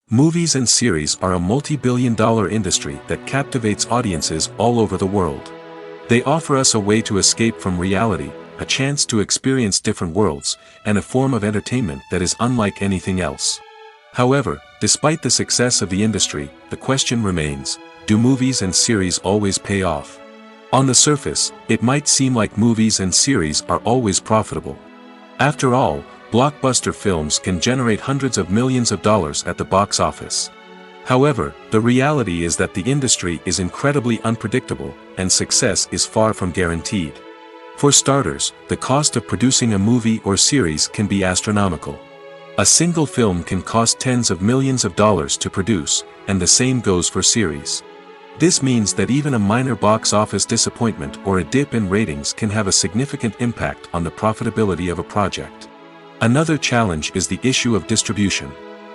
Movies and series are a multi-billion-dollar industry that captivates audiences all over the world. They offer us a way to escape from reality, a chance to experience different worlds, and a form of entertainment that is unlike anything else. However, despite the success of the industry, the question remains, do movies and series always pay off? On the surface, it might seem like movies and series are always profitable. After all, blockbuster films can generate hundreds of millions of dollars at the box office. However, the reality is that the industry is incredibly unpredictable, and success is far from guaranteed. For starters, the cost of producing a movie or series can be astronomical. A single film can cost tens of millions of dollars to produce, and the same goes for series. This means that even a minor box office disappointment or a dip in ratings can have a significant impact on the profitability of a project. Another challenge is the issue of distribution.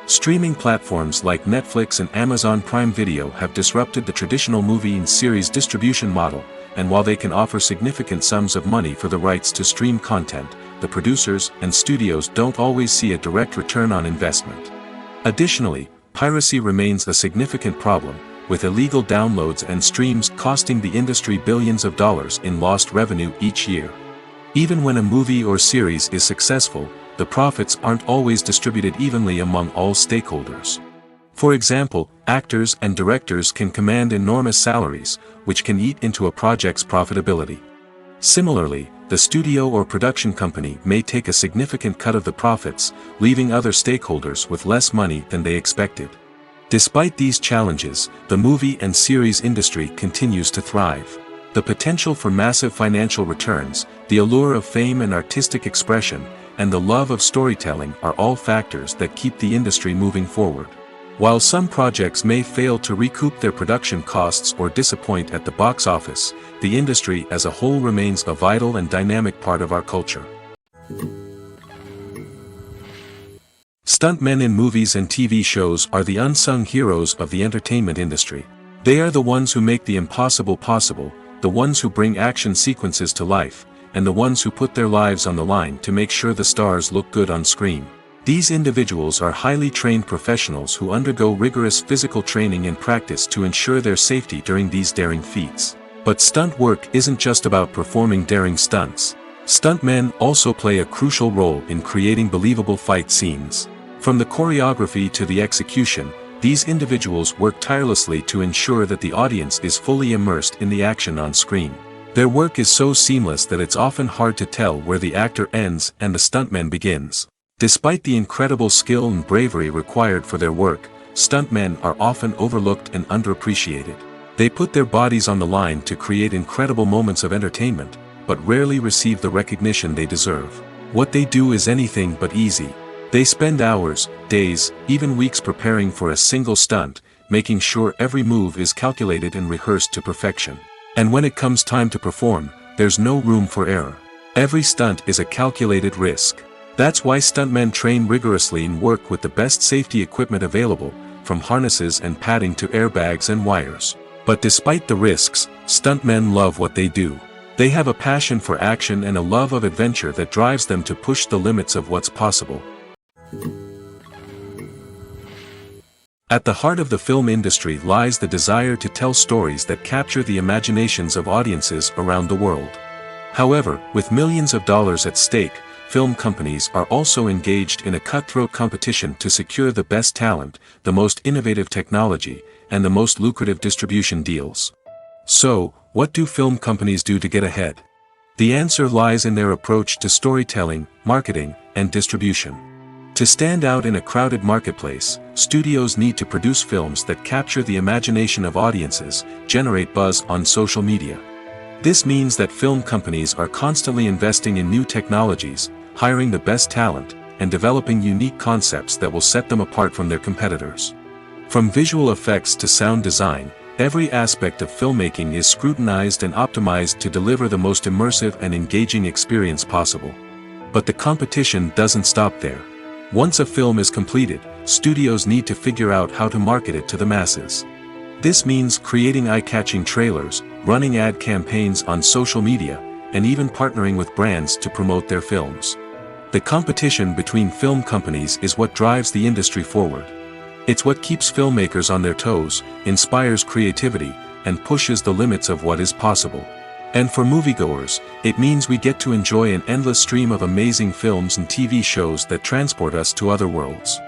Streaming platforms like Netflix and Amazon Prime Video have disrupted the traditional movie and series distribution model, and while they can offer significant sums of money for the rights to stream content, the producers and studios don't always see a direct return on investment. Additionally, piracy remains a significant problem, with illegal downloads and streams costing the industry billions of dollars in lost revenue each year. Even when a movie or series is successful, the profits aren't always distributed evenly among all stakeholders. For example, actors and directors can command enormous salaries, which can eat into a project's profitability. Similarly, the studio or production company may take a significant cut of the profits, leaving other stakeholders with less money than they expected. Despite these challenges, the movie and series industry continues to thrive. The potential for massive financial returns, the allure of fame and artistic expression, and the love of storytelling are all factors that keep the industry moving forward. While some projects may fail to recoup their production costs or disappoint at the box office, the industry as a whole remains a vital and dynamic part of our culture. Stuntmen in movies and TV shows are the unsung heroes of the entertainment industry. They are the ones who make the impossible possible, the ones who bring action sequences to life, and the ones who put their lives on the line to make sure the stars look good on screen. These individuals are highly trained professionals who undergo rigorous physical training and practice to ensure their safety during these daring feats. But stunt work isn't just about performing daring stunts. Stuntmen also play a crucial role in creating believable fight scenes. From the choreography to the execution, these individuals work tirelessly to ensure that the audience is fully immersed in the action on screen. Their work is so seamless that it's often hard to tell where the actor ends and the stuntman begins. Despite the incredible skill and bravery required for their work, stuntmen are often overlooked and underappreciated. They put their bodies on the line to create incredible moments of entertainment, but rarely receive the recognition they deserve. What they do is anything but easy. They spend hours, days, even weeks preparing for a single stunt, making sure every move is calculated and rehearsed to perfection. And when it comes time to perform, there's no room for error. Every stunt is a calculated risk. That's why stuntmen train rigorously and work with the best safety equipment available, from harnesses and padding to airbags and wires. But despite the risks, stuntmen love what they do. They have a passion for action and a love of adventure that drives them to push the limits of what's possible. At the heart of the film industry lies the desire to tell stories that capture the imaginations of audiences around the world. However, with millions of dollars at stake, film companies are also engaged in a cutthroat competition to secure the best talent, the most innovative technology, and the most lucrative distribution deals. So, what do film companies do to get ahead? The answer lies in their approach to storytelling, marketing, and distribution. To stand out in a crowded marketplace, studios need to produce films that capture the imagination of audiences, generate buzz on social media. This means that film companies are constantly investing in new technologies, hiring the best talent, and developing unique concepts that will set them apart from their competitors. From visual effects to sound design, every aspect of filmmaking is scrutinized and optimized to deliver the most immersive and engaging experience possible. But the competition doesn't stop there. Once a film is completed, studios need to figure out how to market it to the masses. This means creating eye-catching trailers, running ad campaigns on social media, and even partnering with brands to promote their films. The competition between film companies is what drives the industry forward. It's what keeps filmmakers on their toes, inspires creativity, and pushes the limits of what is possible. And for moviegoers, it means we get to enjoy an endless stream of amazing films and TV shows that transport us to other worlds.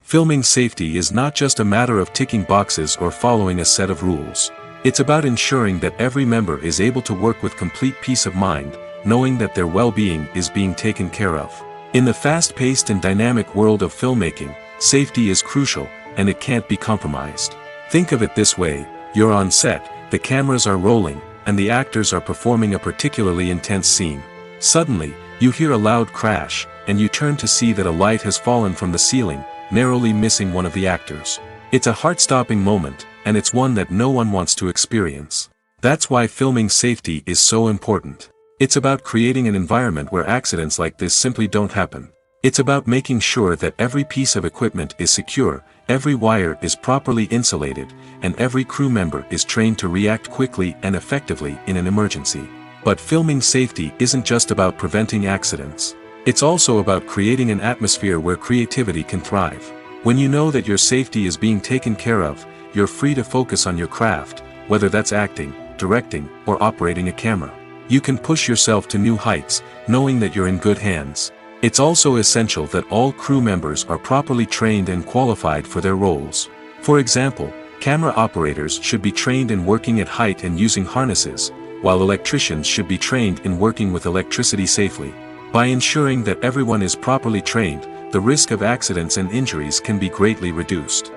Filming safety is not just a matter of ticking boxes or following a set of rules. It's about ensuring that every member is able to work with complete peace of mind, knowing that their well-being is being taken care of. In the fast-paced and dynamic world of filmmaking, safety is crucial, and it can't be compromised. Think of it this way: you're on set, the cameras are rolling, and the actors are performing a particularly intense scene. Suddenly, you hear a loud crash, and you turn to see that a light has fallen from the ceiling, narrowly missing one of the actors. It's a heart-stopping moment, and it's one that no one wants to experience. That's why filming safety is so important. It's about creating an environment where accidents like this simply don't happen. It's about making sure that every piece of equipment is secure, every wire is properly insulated, and every crew member is trained to react quickly and effectively in an emergency. But filming safety isn't just about preventing accidents. It's also about creating an atmosphere where creativity can thrive. When you know that your safety is being taken care of, you're free to focus on your craft, whether that's acting, directing, or operating a camera. You can push yourself to new heights, knowing that you're in good hands. It's also essential that all crew members are properly trained and qualified for their roles. For example, camera operators should be trained in working at height and using harnesses, while electricians should be trained in working with electricity safely. By ensuring that everyone is properly trained, the risk of accidents and injuries can be greatly reduced.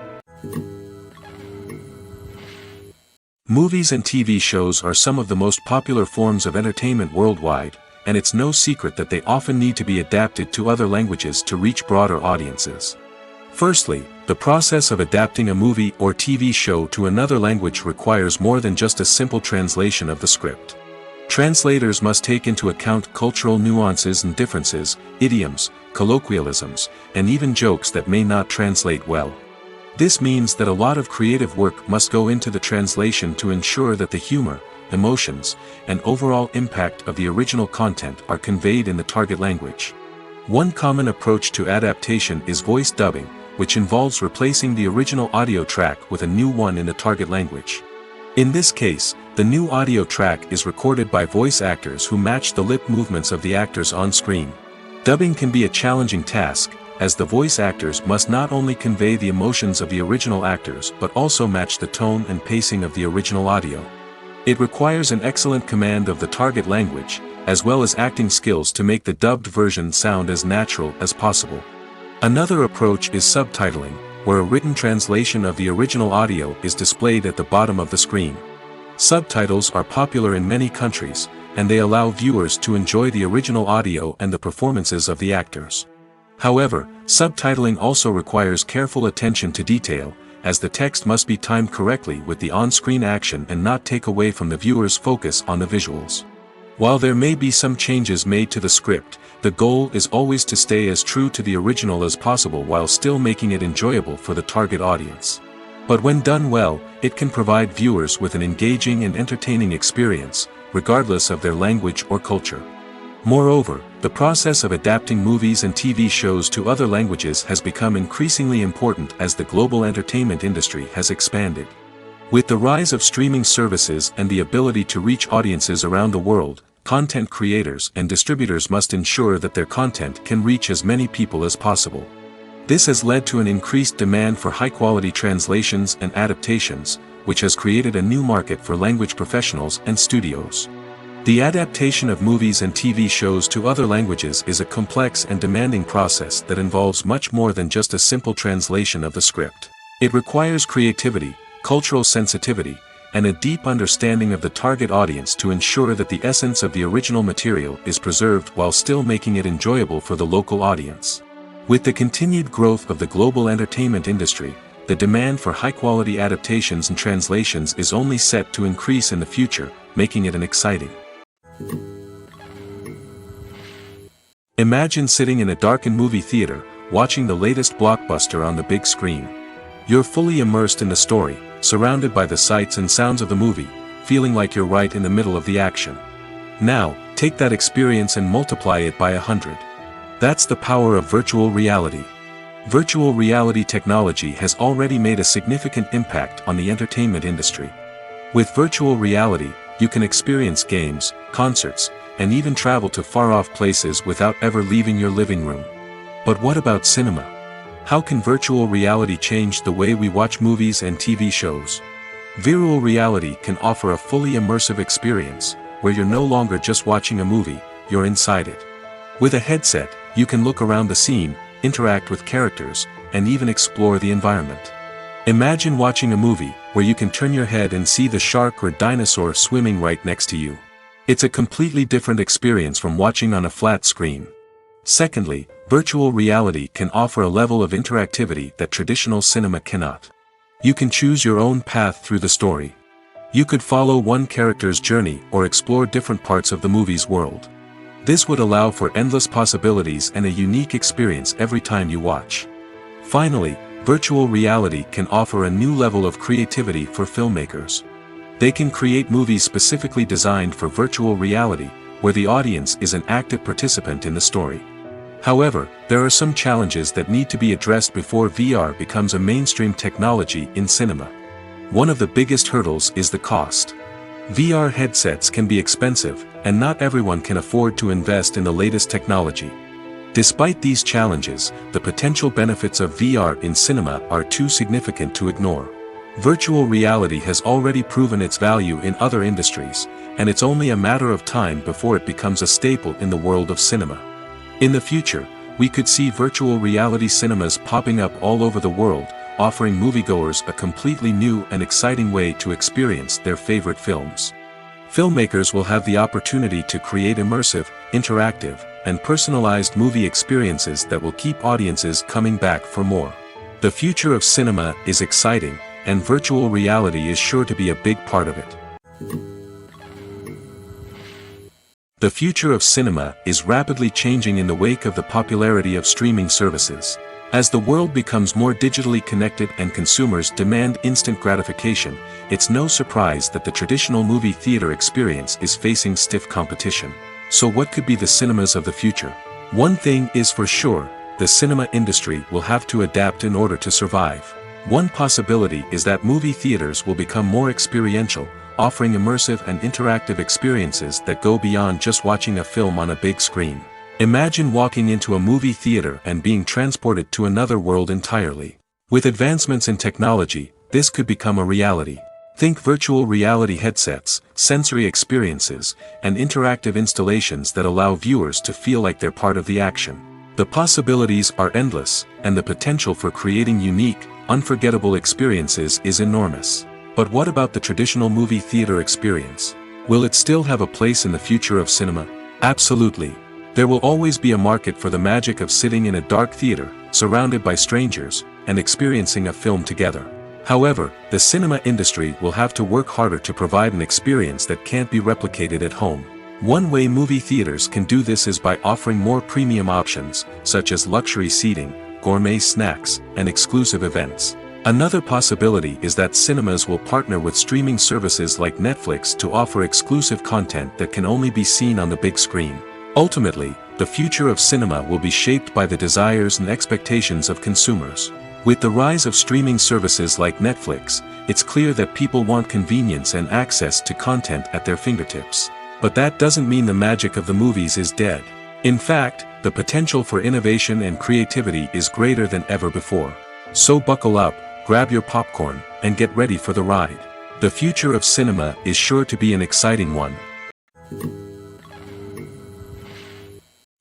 Movies and TV shows are some of the most popular forms of entertainment worldwide, and it's no secret that they often need to be adapted to other languages to reach broader audiences. Firstly, the process of adapting a movie or TV show to another language requires more than just a simple translation of the script. Translators must take into account cultural nuances and differences, idioms, colloquialisms, and even jokes that may not translate well. This means that a lot of creative work must go into the translation to ensure that the humor, emotions, and overall impact of the original content are conveyed in the target language. One common approach to adaptation is voice dubbing, which involves replacing the original audio track with a new one in the target language. In this case, the new audio track is recorded by voice actors who match the lip movements of the actors on screen. Dubbing can be a challenging task, as the voice actors must not only convey the emotions of the original actors but also match the tone and pacing of the original audio. It requires an excellent command of the target language, as well as acting skills to make the dubbed version sound as natural as possible. Another approach is subtitling, where a written translation of the original audio is displayed at the bottom of the screen. Subtitles are popular in many countries, and they allow viewers to enjoy the original audio and the performances of the actors. However, subtitling also requires careful attention to detail, as the text must be timed correctly with the on-screen action and not take away from the viewer's focus on the visuals. While there may be some changes made to the script, the goal is always to stay as true to the original as possible while still making it enjoyable for the target audience. But when done well, it can provide viewers with an engaging and entertaining experience, regardless of their language or culture. Moreover, the process of adapting movies and TV shows to other languages has become increasingly important as the global entertainment industry has expanded. With the rise of streaming services and the ability to reach audiences around the world, content creators and distributors must ensure that their content can reach as many people as possible. This has led to an increased demand for high-quality translations and adaptations, which has created a new market for language professionals and studios. The adaptation of movies and TV shows to other languages is a complex and demanding process that involves much more than just a simple translation of the script. It requires creativity, cultural sensitivity, and a deep understanding of the target audience to ensure that the essence of the original material is preserved while still making it enjoyable for the local audience. With the continued growth of the global entertainment industry, the demand for high-quality adaptations and translations is only set to increase in the future, making it an exciting. Imagine sitting in a darkened movie theater, watching the latest blockbuster on the big screen. You're fully immersed in the story, surrounded by the sights and sounds of the movie, feeling like you're right in the middle of the action. Now, take that experience and multiply it by 100. That's the power of virtual reality. Virtual reality technology has already made a significant impact on the entertainment industry. With virtual reality, you can experience games, concerts, and even travel to far-off places without ever leaving your living room. But what about cinema? How can virtual reality change the way we watch movies and TV shows? Virtual reality can offer a fully immersive experience, where you're no longer just watching a movie, you're inside it. With a headset, you can look around the scene, interact with characters, and even explore the environment. Imagine watching a movie, where you can turn your head and see the shark or dinosaur swimming right next to you. It's a completely different experience from watching on a flat screen. Secondly, virtual reality can offer a level of interactivity that traditional cinema cannot. You can choose your own path through the story. You could follow one character's journey or explore different parts of the movie's world. This would allow for endless possibilities and a unique experience every time you watch. Finally, virtual reality can offer a new level of creativity for filmmakers. They can create movies specifically designed for virtual reality, where the audience is an active participant in the story. However, there are some challenges that need to be addressed before VR becomes a mainstream technology in cinema. One of the biggest hurdles is the cost. VR headsets can be expensive, and not everyone can afford to invest in the latest technology. Despite these challenges, the potential benefits of VR in cinema are too significant to ignore. Virtual reality has already proven its value in other industries, and it's only a matter of time before it becomes a staple in the world of cinema. In the future, we could see virtual reality cinemas popping up all over the world, offering moviegoers a completely new and exciting way to experience their favorite films. Filmmakers will have the opportunity to create immersive, interactive, and personalized movie experiences that will keep audiences coming back for more. The future of cinema is exciting, and virtual reality is sure to be a big part of it. The future of cinema is rapidly changing in the wake of the popularity of streaming services. As the world becomes more digitally connected and consumers demand instant gratification, it's no surprise that the traditional movie theater experience is facing stiff competition. So what could be the cinemas of the future? One thing is for sure, the cinema industry will have to adapt in order to survive. One possibility is that movie theaters will become more experiential, offering immersive and interactive experiences that go beyond just watching a film on a big screen. Imagine walking into a movie theater and being transported to another world entirely. With advancements in technology, this could become a reality. Think virtual reality headsets, sensory experiences, and interactive installations that allow viewers to feel like they're part of the action. The possibilities are endless, and the potential for creating unique, unforgettable experiences is enormous. But what about the traditional movie theater experience? Will it still have a place in the future of cinema? Absolutely. There will always be a market for the magic of sitting in a dark theater, surrounded by strangers, and experiencing a film together. However, the cinema industry will have to work harder to provide an experience that can't be replicated at home. One way movie theaters can do this is by offering more premium options, such as luxury seating, gourmet snacks, and exclusive events. Another possibility is that cinemas will partner with streaming services like Netflix to offer exclusive content that can only be seen on the big screen. Ultimately, the future of cinema will be shaped by the desires and expectations of consumers. With the rise of streaming services like Netflix, it's clear that people want convenience and access to content at their fingertips. But that doesn't mean the magic of the movies is dead. In fact, the potential for innovation and creativity is greater than ever before. So buckle up, grab your popcorn, and get ready for the ride. The future of cinema is sure to be an exciting one.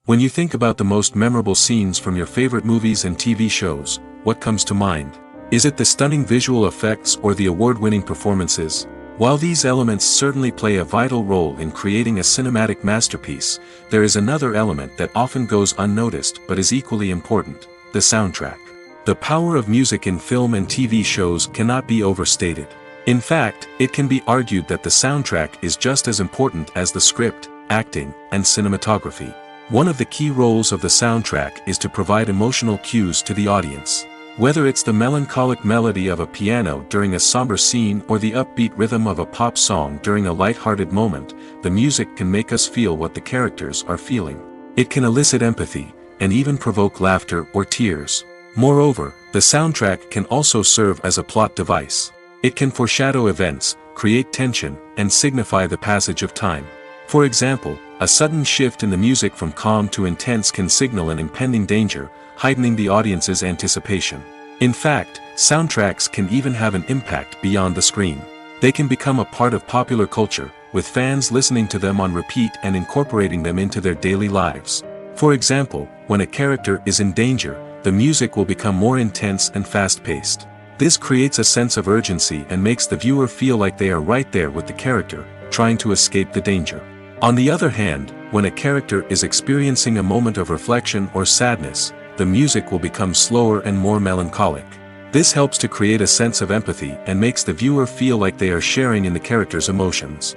When you think about the most memorable scenes from your favorite movies and TV shows, what comes to mind? Is it the stunning visual effects or the award-winning performances? While these elements certainly play a vital role in creating a cinematic masterpiece, there is another element that often goes unnoticed but is equally important: the soundtrack. The power of music in film and TV shows cannot be overstated. In fact, it can be argued that the soundtrack is just as important as the script, acting, and cinematography. One of the key roles of the soundtrack is to provide emotional cues to the audience. Whether it's the melancholic melody of a piano during a somber scene or the upbeat rhythm of a pop song during a light-hearted moment, the music can make us feel what the characters are feeling. It can elicit empathy, and even provoke laughter or tears. Moreover, the soundtrack can also serve as a plot device. It can foreshadow events, create tension, and signify the passage of time. For example, a sudden shift in the music from calm to intense can signal an impending danger, heightening the audience's anticipation. In fact, soundtracks can even have an impact beyond the screen. They can become a part of popular culture, with fans listening to them on repeat and incorporating them into their daily lives. For example, when a character is in danger, the music will become more intense and fast-paced. This creates a sense of urgency and makes the viewer feel like they are right there with the character, trying to escape the danger. On the other hand, when a character is experiencing a moment of reflection or sadness, the music will become slower and more melancholic. This helps to create a sense of empathy and makes the viewer feel like they are sharing in the character's emotions.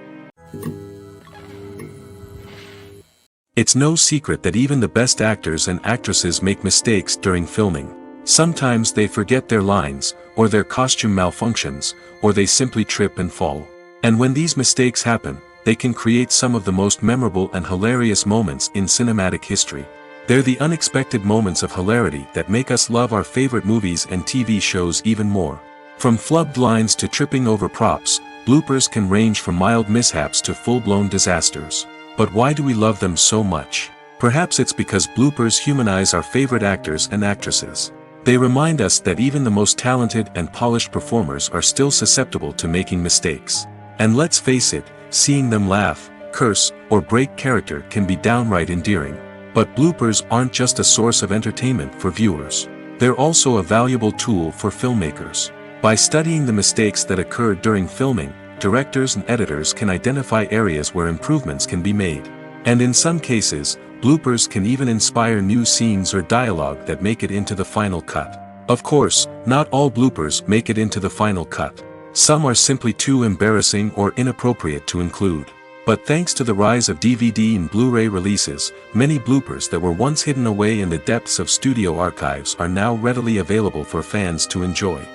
It's no secret that even the best actors and actresses make mistakes during filming. Sometimes they forget their lines, or their costume malfunctions, or they simply trip and fall. And when these mistakes happen, they can create some of the most memorable and hilarious moments in cinematic history. They're the unexpected moments of hilarity that make us love our favorite movies and TV shows even more. From flubbed lines to tripping over props, bloopers can range from mild mishaps to full-blown disasters. But why do we love them so much? Perhaps it's because bloopers humanize our favorite actors and actresses. They remind us that even the most talented and polished performers are still susceptible to making mistakes. And let's face it, seeing them laugh, curse, or break character can be downright endearing. But bloopers aren't just a source of entertainment for viewers. They're also a valuable tool for filmmakers. By studying the mistakes that occurred during filming, directors and editors can identify areas where improvements can be made. And in some cases, bloopers can even inspire new scenes or dialogue that make it into the final cut. Of course, not all bloopers make it into the final cut. Some are simply too embarrassing or inappropriate to include. But thanks to the rise of DVD and Blu-ray releases, many bloopers that were once hidden away in the depths of studio archives are now readily available for fans to enjoy.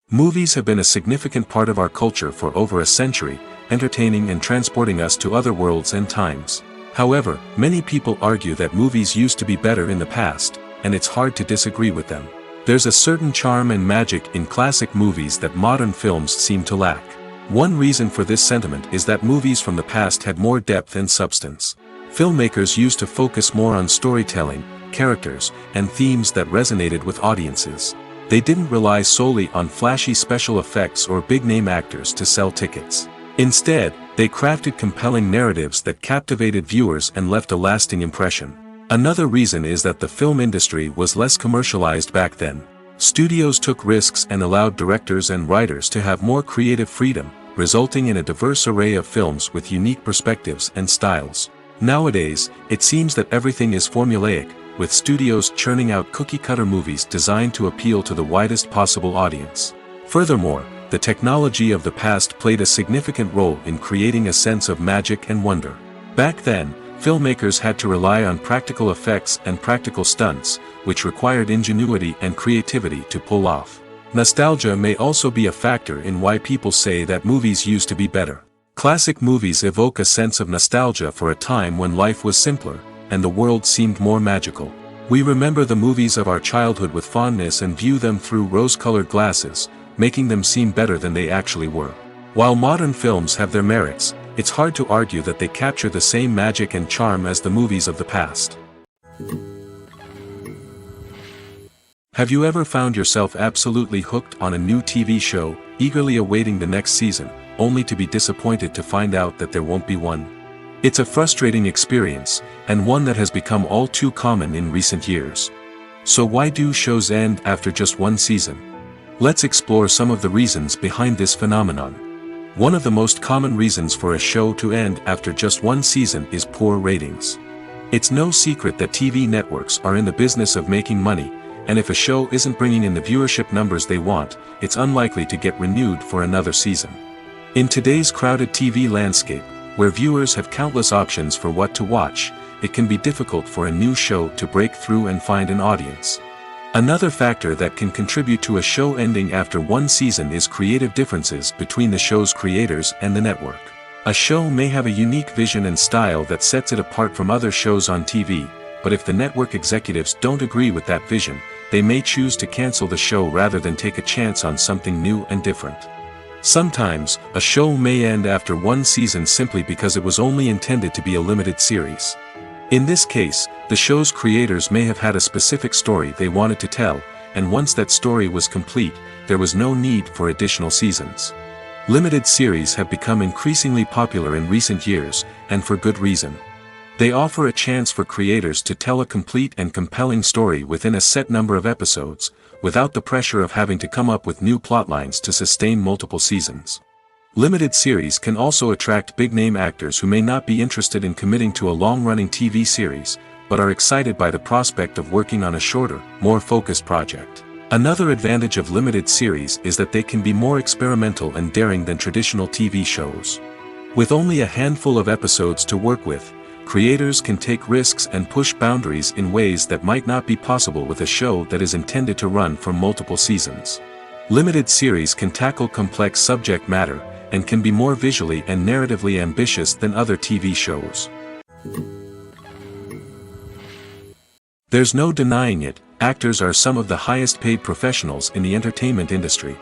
Movies have been a significant part of our culture for over a century, entertaining and transporting us to other worlds and times. However, many people argue that movies used to be better in the past, and it's hard to disagree with them. There's a certain charm and magic in classic movies that modern films seem to lack. One reason for this sentiment is that movies from the past had more depth and substance. Filmmakers used to focus more on storytelling, characters, and themes that resonated with audiences. They didn't rely solely on flashy special effects or big-name actors to sell tickets. Instead, they crafted compelling narratives that captivated viewers and left a lasting impression. Another reason is that the film industry was less commercialized back then. Studios took risks and allowed directors and writers to have more creative freedom, resulting in a diverse array of films with unique perspectives and styles. Nowadays, it seems that everything is formulaic, with studios churning out cookie-cutter movies designed to appeal to the widest possible audience. Furthermore, the technology of the past played a significant role in creating a sense of magic and wonder. Back then, filmmakers had to rely on practical effects and practical stunts, which required ingenuity and creativity to pull off. Nostalgia may also be a factor in why people say that movies used to be better. Classic movies evoke a sense of nostalgia for a time when life was simpler, and the world seemed more magical. We remember the movies of our childhood with fondness and view them through rose-colored glasses, making them seem better than they actually were. While modern films have their merits, it's hard to argue that they capture the same magic and charm as the movies of the past. Have you ever found yourself absolutely hooked on a new TV show, eagerly awaiting the next season, only to be disappointed to find out that there won't be one? It's a frustrating experience, and one that has become all too common in recent years. So why do shows end after just one season? Let's explore some of the reasons behind this phenomenon. One of the most common reasons for a show to end after just one season is poor ratings. It's no secret that TV networks are in the business of making money, and if a show isn't bringing in the viewership numbers they want, it's unlikely to get renewed for another season. In today's crowded TV landscape, where viewers have countless options for what to watch, it can be difficult for a new show to break through and find an audience. Another factor that can contribute to a show ending after one season is creative differences between the show's creators and the network. A show may have a unique vision and style that sets it apart from other shows on TV, but if the network executives don't agree with that vision, they may choose to cancel the show rather than take a chance on something new and different. Sometimes, a show may end after one season simply because it was only intended to be a limited series. In this case, the show's creators may have had a specific story they wanted to tell, and once that story was complete, there was no need for additional seasons. Limited series have become increasingly popular in recent years, and for good reason. They offer a chance for creators to tell a complete and compelling story within a set number of episodes, without the pressure of having to come up with new plotlines to sustain multiple seasons. Limited series can also attract big-name actors who may not be interested in committing to a long-running TV series, but are excited by the prospect of working on a shorter, more focused project. Another advantage of limited series is that they can be more experimental and daring than traditional TV shows. With only a handful of episodes to work with, creators can take risks and push boundaries in ways that might not be possible with a show that is intended to run for multiple seasons. Limited series can tackle complex subject matter, and can be more visually and narratively ambitious than other TV shows. There's no denying it, actors are some of the highest paid professionals in the entertainment industry.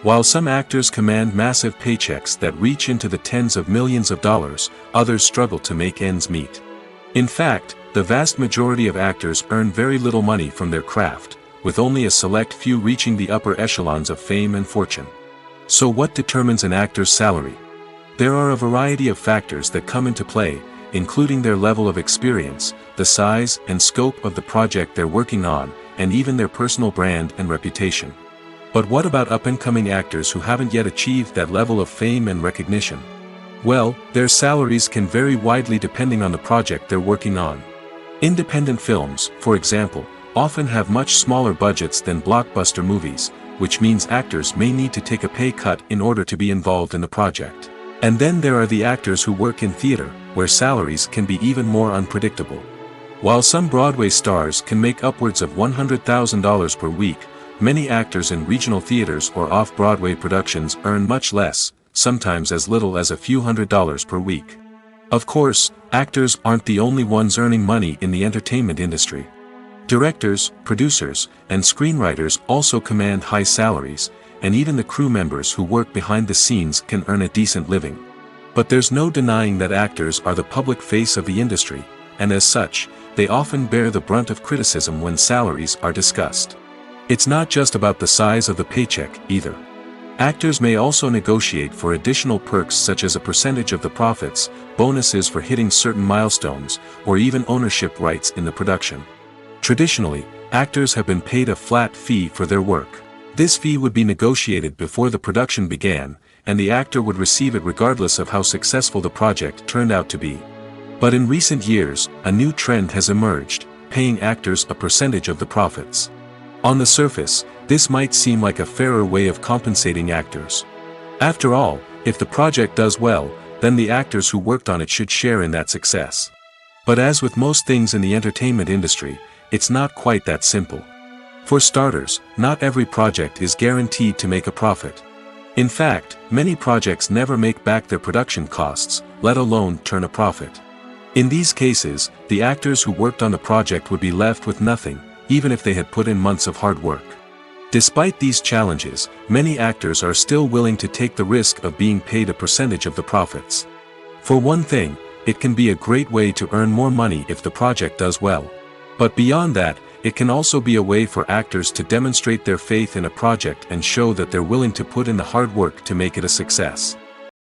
While some actors command massive paychecks that reach into the tens of millions of dollars, others struggle to make ends meet. In fact, the vast majority of actors earn very little money from their craft, with only a select few reaching the upper echelons of fame and fortune. So what determines an actor's salary? There are a variety of factors that come into play, including their level of experience, the size and scope of the project they're working on, and even their personal brand and reputation. But what about up-and-coming actors who haven't yet achieved that level of fame and recognition? Well, their salaries can vary widely depending on the project they're working on. Independent films, for example, often have much smaller budgets than blockbuster movies, which means actors may need to take a pay cut in order to be involved in the project. And then there are the actors who work in theater, where salaries can be even more unpredictable. While some Broadway stars can make upwards of $100,000 per week, many actors in regional theaters or off-Broadway productions earn much less, sometimes as little as a few $100s per week. Of course, actors aren't the only ones earning money in the entertainment industry. Directors, producers, and screenwriters also command high salaries, and even the crew members who work behind the scenes can earn a decent living. But there's no denying that actors are the public face of the industry, and as such, they often bear the brunt of criticism when salaries are discussed. It's not just about the size of the paycheck, either. Actors may also negotiate for additional perks such as a percentage of the profits, bonuses for hitting certain milestones, or even ownership rights in the production. Traditionally, actors have been paid a flat fee for their work. This fee would be negotiated before the production began, and the actor would receive it regardless of how successful the project turned out to be. But in recent years, a new trend has emerged, paying actors a percentage of the profits. On the surface, this might seem like a fairer way of compensating actors. After all, if the project does well, then the actors who worked on it should share in that success. But as with most things in the entertainment industry, it's not quite that simple. For starters, not every project is guaranteed to make a profit. In fact, many projects never make back their production costs, let alone turn a profit. In these cases, the actors who worked on the project would be left with nothing, even if they had put in months of hard work. Despite these challenges, many actors are still willing to take the risk of being paid a percentage of the profits. For one thing, it can be a great way to earn more money if the project does well. But beyond that, it can also be a way for actors to demonstrate their faith in a project and show that they're willing to put in the hard work to make it a success.